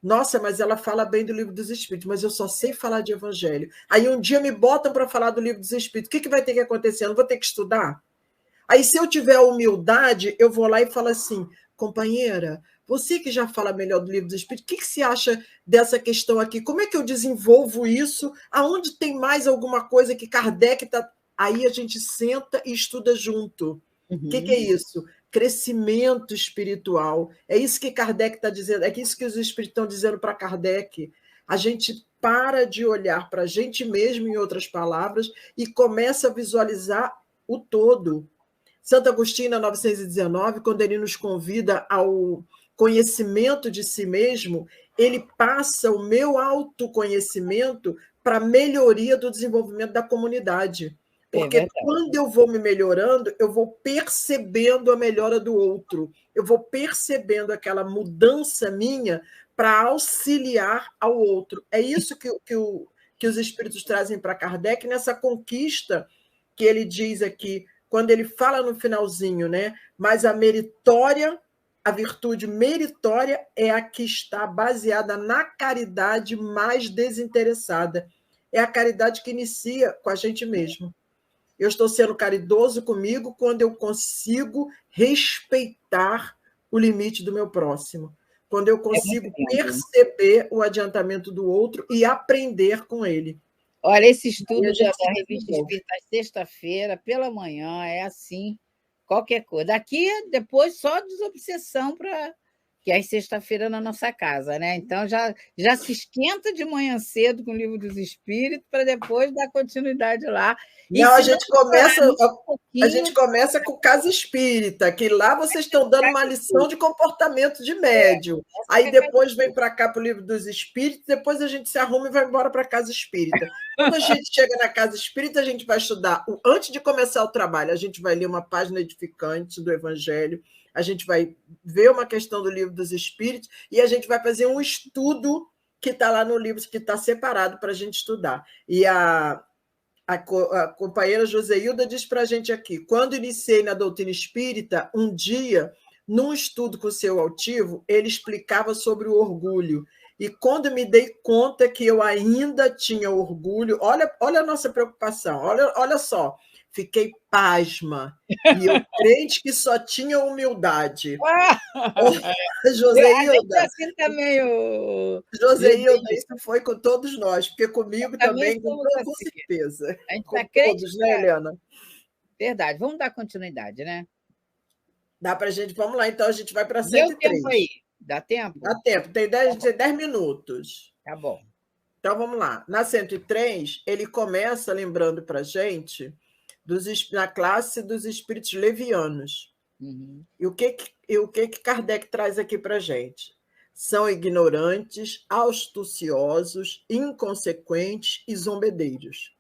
Speaker 2: Nossa, mas ela fala bem do Livro dos Espíritos, mas eu só sei falar de Evangelho. Aí um dia me botam para falar do Livro dos Espíritos. O que vai ter que acontecer? Eu não vou ter que estudar? Aí, se eu tiver humildade, eu vou lá e falo assim: companheira, você que já fala melhor do Livro dos Espíritos, o que você acha dessa questão aqui? Como é que eu desenvolvo isso? Aonde tem mais alguma coisa que Kardec está... Aí a gente senta e estuda junto. O que é isso? Crescimento espiritual. É isso que Kardec está dizendo, é isso que os espíritos estão dizendo para Kardec. A gente para de olhar para a gente mesmo, em outras palavras, e começa a visualizar o todo. Santo Agostinho, na 919, quando ele nos convida ao conhecimento de si mesmo, ele passa o meu autoconhecimento para a melhoria do desenvolvimento da comunidade. Porque quando eu vou me melhorando, eu vou percebendo a melhora do outro, eu vou percebendo aquela mudança minha para auxiliar ao outro. É isso que os espíritos trazem para Kardec nessa conquista que ele diz aqui, quando ele fala no finalzinho, né? Mas a virtude meritória é a que está baseada na caridade mais desinteressada. É a caridade que inicia com a gente mesmo. Eu estou sendo caridoso comigo quando eu consigo respeitar o limite do meu próximo, quando eu consigo perceber o adiantamento do outro e aprender com ele.
Speaker 3: Olha, esse estudo da Revista Espírita, sexta-feira, pela manhã, é assim, qualquer coisa. Daqui, depois, só desobsessão para que é sexta-feira na nossa casa, né? Então, já se esquenta de manhã cedo com o Livro dos Espíritos para depois dar continuidade lá.
Speaker 2: Não, a gente começa com Casa Espírita, que lá vocês estão dando uma lição de comportamento de médium. Aí depois vem para cá para o Livro dos Espíritos, depois a gente se arruma e vai embora para a Casa Espírita. Quando a gente chega na Casa Espírita, a gente vai estudar, antes de começar o trabalho, a gente vai ler uma página edificante do Evangelho, a gente vai ver uma questão do Livro dos Espíritos e a gente vai fazer um estudo que está lá no livro, que está separado para a gente estudar. E a companheira Joseilda diz para a gente aqui, quando iniciei na doutrina espírita, um dia, num estudo com o seu altivo, ele explicava sobre o orgulho. E quando me dei conta que eu ainda tinha orgulho, olha a nossa preocupação, olha só, fiquei pasma. E eu crente que só tinha humildade. Joseilda,
Speaker 3: assim também,
Speaker 2: Joseilda, isso foi com todos nós, porque comigo também, com certeza.
Speaker 3: A gente
Speaker 2: com
Speaker 3: todos,
Speaker 2: né, Helena?
Speaker 3: Verdade. Vamos dar continuidade, né?
Speaker 2: Dá para a gente, vamos lá, então a gente vai para 103.
Speaker 3: Deu tempo aí? Dá tempo?
Speaker 2: Dá tempo, tem 10 minutos.
Speaker 3: Tá bom.
Speaker 2: Então vamos lá. Na 103, ele começa lembrando para a gente na classe dos espíritos levianos.
Speaker 3: Uhum.
Speaker 2: E o que Kardec traz aqui para a gente? São ignorantes, astuciosos, inconsequentes e zombedeiros.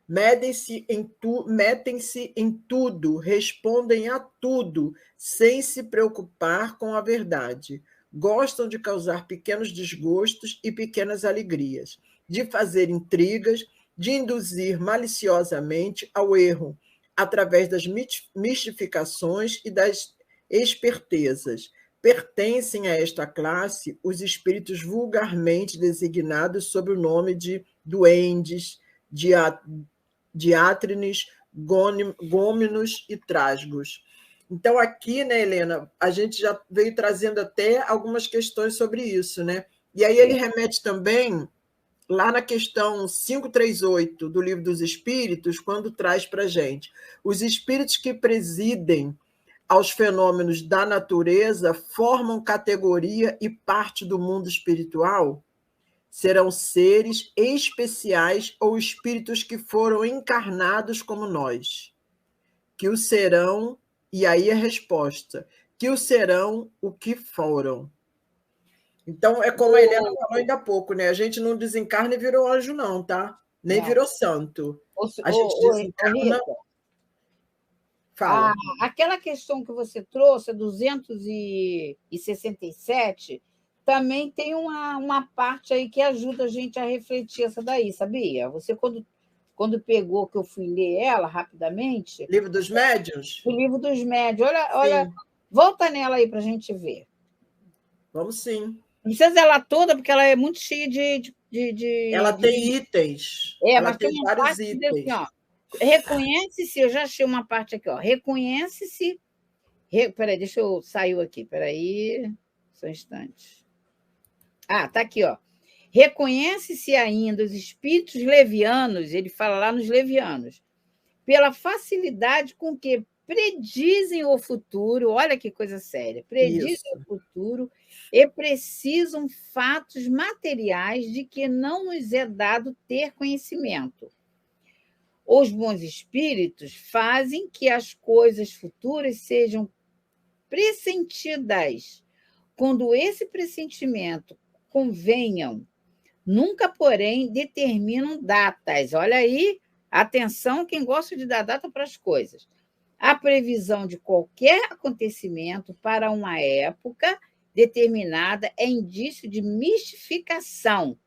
Speaker 2: Metem-se em tudo, respondem a tudo, sem se preocupar com a verdade. Gostam de causar pequenos desgostos e pequenas alegrias, de fazer intrigas, de induzir maliciosamente ao erro, através das mistificações e das espertezas. Pertencem a esta classe os espíritos vulgarmente designados sob o nome de duendes, diátrines, gôminos e trasgos. Então, aqui, né, Helena, a gente já veio trazendo até algumas questões sobre isso, né? E aí ele remete também lá na questão 538 do Livro dos Espíritos, quando traz para a gente os espíritos que presidem aos fenômenos da natureza formam categoria e parte do mundo espiritual? Serão seres especiais ou espíritos que foram encarnados como nós? Que o serão, e aí a resposta, que o serão o que foram. Então, é como a Helena falou ainda há pouco, né? A gente não desencarna e virou anjo, não, tá? Nem virou santo. A gente desencarna... Fala.
Speaker 3: Aquela questão que você trouxe, 267, também tem uma parte aí que ajuda a gente a refletir essa daí, sabia? Você, quando pegou, que eu fui ler ela rapidamente...
Speaker 2: Livro dos Médiuns?
Speaker 3: O Livro dos Médiuns. Olha, volta nela aí para a gente ver.
Speaker 2: Vamos sim.
Speaker 3: Não precisa ela toda, porque ela é muito cheia de
Speaker 2: ela tem itens.
Speaker 3: Ela mas tem vários itens. Assim, ó, reconhece-se, eu já achei uma parte aqui, ó. Reconhece-se. Peraí, deixa eu sair aqui, peraí. Só um instante. Tá aqui, ó. Reconhece-se ainda os espíritos levianos, ele fala lá nos levianos, pela facilidade com que predizem o futuro, olha que coisa séria, predizem o futuro e precisam fatos materiais de que não nos é dado ter conhecimento. Os bons espíritos fazem que as coisas futuras sejam pressentidas, quando esse pressentimento convenham. Nunca, porém, determinam datas. Olha aí Atenção, quem gosta de dar data para as coisas. A previsão de qualquer acontecimento para uma época determinada é indício de mistificação.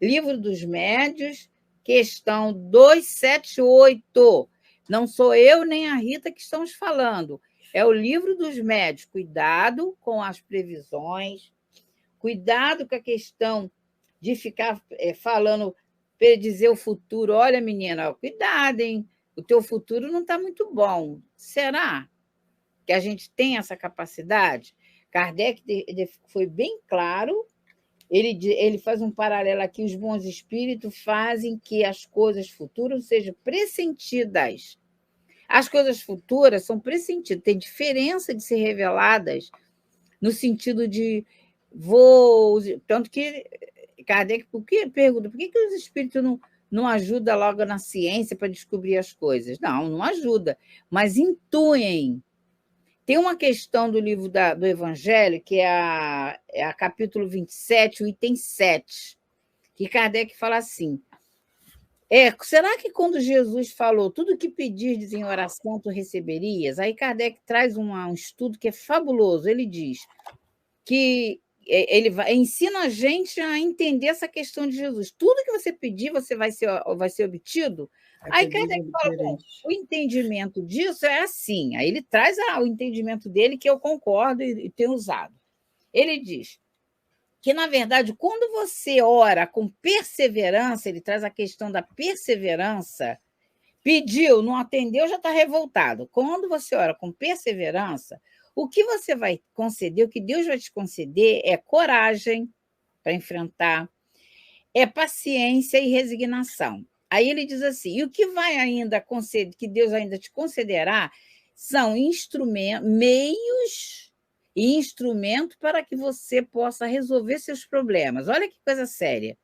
Speaker 3: Livro dos Médios, questão 278. Não sou eu nem a Rita que estamos falando. É o Livro dos Médios. Cuidado com as previsões, cuidado com a questão de ficar falando, predizer o futuro. Olha, menina, cuidado, hein? O teu futuro não está muito bom. Será que a gente tem essa capacidade? Kardec foi bem claro, ele faz um paralelo aqui, os bons espíritos fazem que as coisas futuras sejam pressentidas. As coisas futuras são pressentidas, tem diferença de ser reveladas no sentido de tanto que Kardec pergunta por que os espíritos não ajudam logo na ciência para descobrir as coisas? Não ajuda, mas intuem. Tem uma questão do livro do Evangelho, que é a capítulo 27, o item 7, que Kardec fala assim, será que quando Jesus falou tudo que pedirdes em oração tu receberias? Aí Kardec traz um estudo que é fabuloso. Ele diz que ensina a gente a entender essa questão de Jesus. Tudo que você pedir, você vai ser obtido. Aí Kardec fala, bom, o entendimento disso é assim. Aí ele traz o entendimento dele, que eu concordo e tenho usado. Ele diz que, na verdade, quando você ora com perseverança, ele traz a questão da perseverança, pediu, não atendeu, já está revoltado. Quando você ora com perseverança, o que você vai conceder, o que Deus vai te conceder é coragem para enfrentar, é paciência e resignação. Aí ele diz assim, e o que vai ainda conceder, que Deus ainda te concederá, são meios e instrumentos para que você possa resolver seus problemas. Olha que coisa séria.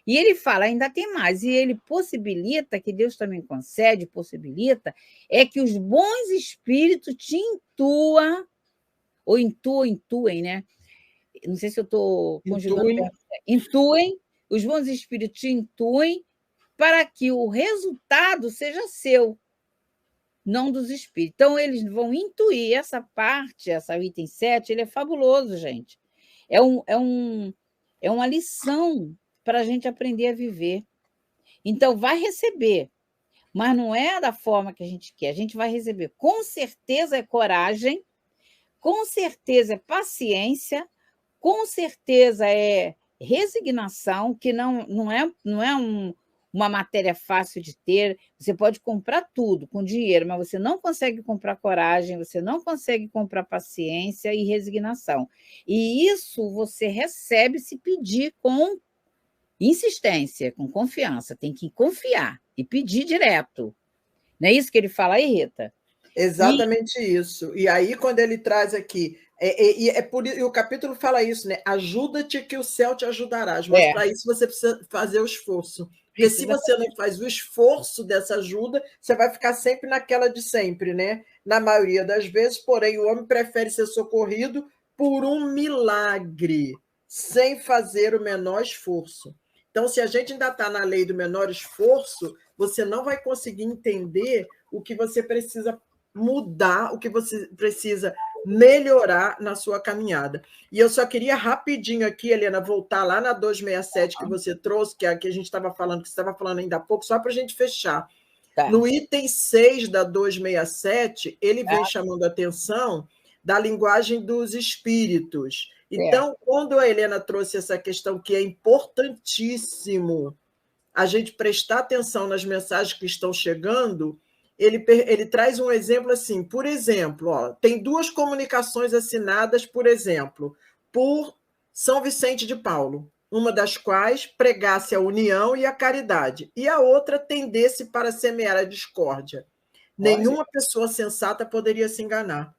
Speaker 3: E ele fala, ainda tem mais, e ele possibilita, que Deus também concede, possibilita, é que os bons espíritos te intuem, né? Não sei se eu estou conjugando. Intuem, os bons espíritos te intuem para que o resultado seja seu, não dos espíritos. Então, eles vão intuir essa parte, essa item 7, ele é fabuloso, gente. É uma lição para a gente aprender a viver. Então, vai receber, mas não é da forma que a gente quer. A gente vai receber, com certeza, é coragem, com certeza é paciência, com certeza é resignação, que não é uma matéria fácil de ter. Você pode comprar tudo com dinheiro, mas você não consegue comprar coragem, você não consegue comprar paciência e resignação. E isso você recebe se pedir com insistência, com confiança. Tem que confiar e pedir direto. Não é isso que ele fala aí, Rita?
Speaker 2: Exatamente isso. E aí, quando ele traz aqui, e o capítulo fala isso, né? Ajuda-te que o céu te ajudarás. Mas para isso você precisa fazer o esforço. Porque se você não faz o esforço dessa ajuda, você vai ficar sempre naquela de sempre, né? Na maioria das vezes, porém, o homem prefere ser socorrido por um milagre, sem fazer o menor esforço. Então, se a gente ainda está na lei do menor esforço, você não vai conseguir entender o que você precisa mudar, o que você precisa melhorar na sua caminhada. E eu só queria rapidinho aqui, Helena, voltar lá na 267 que você trouxe, que é a que a gente estava falando, que você estava falando ainda há pouco, só para a gente fechar. Tá. No item 6 da 267, ele vem chamando a atenção da linguagem dos espíritos. Então, quando a Helena trouxe essa questão que é importantíssimo a gente prestar atenção nas mensagens que estão chegando, ele traz um exemplo assim, por exemplo, tem 2 comunicações assinadas, por exemplo, por São Vicente de Paulo, uma das quais pregasse a união e a caridade, e a outra tendesse para semear a discórdia. Nenhuma pessoa sensata poderia se enganar.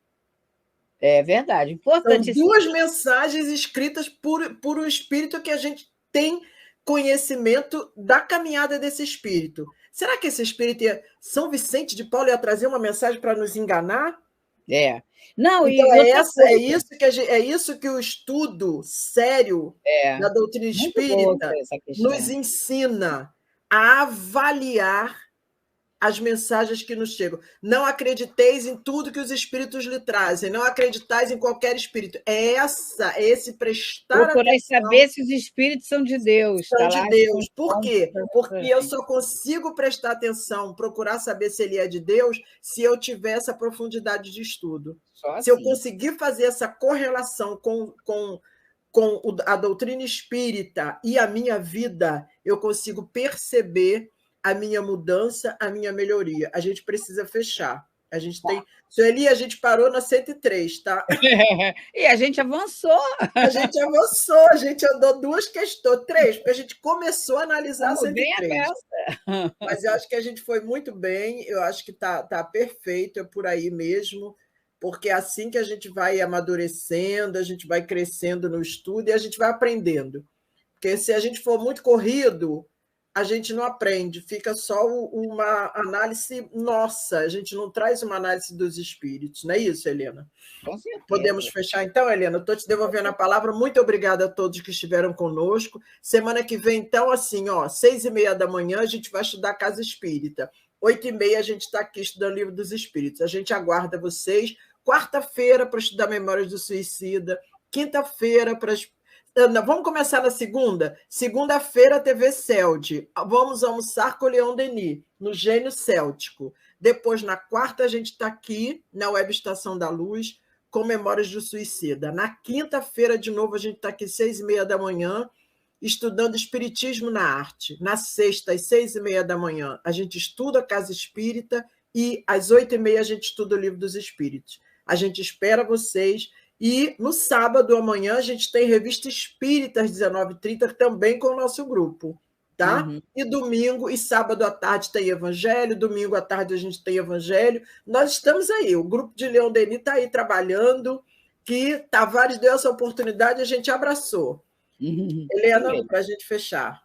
Speaker 3: É verdade, importante.
Speaker 2: São 2 mensagens escritas por um espírito que a gente tem conhecimento da caminhada desse espírito. Será que esse espírito São Vicente de Paulo ia trazer uma mensagem para nos enganar?
Speaker 3: Não,
Speaker 2: então, é isso que o estudo sério da doutrina espírita nos ensina a avaliar as mensagens que nos chegam. Não acrediteis em tudo que os espíritos lhe trazem, não acreditais em qualquer espírito. É esse prestar
Speaker 3: Procurar
Speaker 2: atenção.
Speaker 3: saber se os espíritos são de Deus.
Speaker 2: São
Speaker 3: Tá
Speaker 2: de
Speaker 3: lá,
Speaker 2: Deus. Por quê?
Speaker 3: pra
Speaker 2: Porque eu
Speaker 3: gente.
Speaker 2: só consigo prestar atenção, procurar saber se ele é de Deus, se eu tiver essa profundidade de estudo.
Speaker 3: Só
Speaker 2: Se eu
Speaker 3: assim.
Speaker 2: conseguir fazer essa correlação com a doutrina espírita e a minha vida, eu consigo perceber a minha mudança, a minha melhoria. A gente precisa fechar. A gente tem. Sueli, a gente parou na 103, tá?
Speaker 3: E a gente avançou.
Speaker 2: A gente avançou, a gente andou 2 questões, 3, porque a gente começou a analisar a
Speaker 3: Estamos bem
Speaker 2: 103.
Speaker 3: aberta.
Speaker 2: Mas eu acho que a gente foi muito bem, eu acho que tá perfeito, é por aí mesmo, porque é assim que a gente vai amadurecendo, a gente vai crescendo no estudo e a gente vai aprendendo. Porque se a gente for muito corrido, a gente não aprende, fica só uma análise nossa, a gente não traz uma análise dos espíritos, não é isso, Helena?
Speaker 3: Com certeza.
Speaker 2: Podemos fechar então, Helena? Estou te devolvendo a palavra. Muito obrigada a todos que estiveram conosco. Semana que vem, então, assim, ó, 6h30 da manhã, a gente vai estudar Casa Espírita. 8h30 a gente está aqui estudando o Livro dos Espíritos. A gente aguarda vocês. Quarta-feira para estudar Memórias do Suicida. Quinta-feira para... Não, vamos começar na segunda? Segunda-feira, TV Celd. Vamos almoçar com o Leon Denis, no Gênio Céltico. Depois, na quarta, a gente está aqui, na Web Estação da Luz, com Memórias do Suicida. Na quinta-feira, de novo, a gente está aqui 6h30 da manhã, estudando Espiritismo na Arte. Na sexta, às 6h30 da manhã, a gente estuda a Casa Espírita e às 8h30 a gente estuda o Livro dos Espíritos. A gente espera vocês. E no sábado, amanhã, a gente tem Revista Espírita às 19h30, também com o nosso grupo. Tá?
Speaker 3: Uhum.
Speaker 2: E domingo e sábado à tarde tem Evangelho, domingo à tarde a gente tem Evangelho. Nós estamos aí, o grupo de Leon Denis está aí trabalhando, que Tavares deu essa oportunidade e a gente abraçou. Helena, para a gente fechar.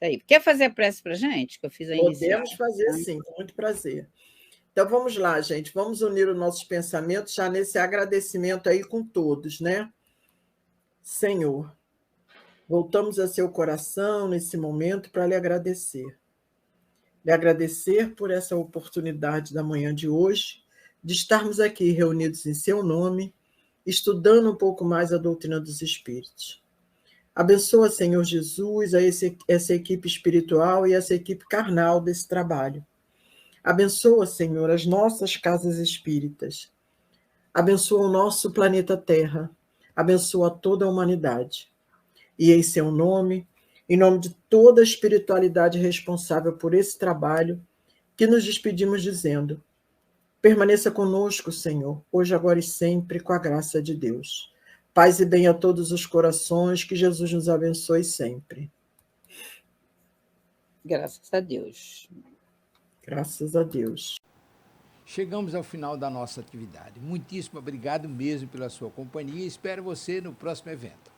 Speaker 3: Aí. Quer fazer a prece para a gente? Que eu fiz a inicial.
Speaker 2: Podemos fazer sim, com muito prazer. Então vamos lá, gente, vamos unir os nossos pensamentos já nesse agradecimento aí com todos, né? Senhor, voltamos a seu coração nesse momento para lhe agradecer. Lhe agradecer por essa oportunidade da manhã de hoje, de estarmos aqui reunidos em seu nome, estudando um pouco mais a doutrina dos Espíritos. Abençoa, Senhor Jesus, essa equipe espiritual e essa equipe carnal desse trabalho. Abençoa, Senhor, as nossas casas espíritas. Abençoa o nosso planeta Terra. Abençoa toda a humanidade. E em seu nome, em nome de toda a espiritualidade responsável por esse trabalho, que nos despedimos dizendo: permaneça conosco, Senhor, hoje, agora e sempre, com a graça de Deus. Paz e bem a todos os corações, que Jesus nos abençoe sempre.
Speaker 3: Graças a Deus.
Speaker 2: Graças a Deus.
Speaker 1: Chegamos ao final da nossa atividade. Muitíssimo obrigado mesmo pela sua companhia e espero você no próximo evento.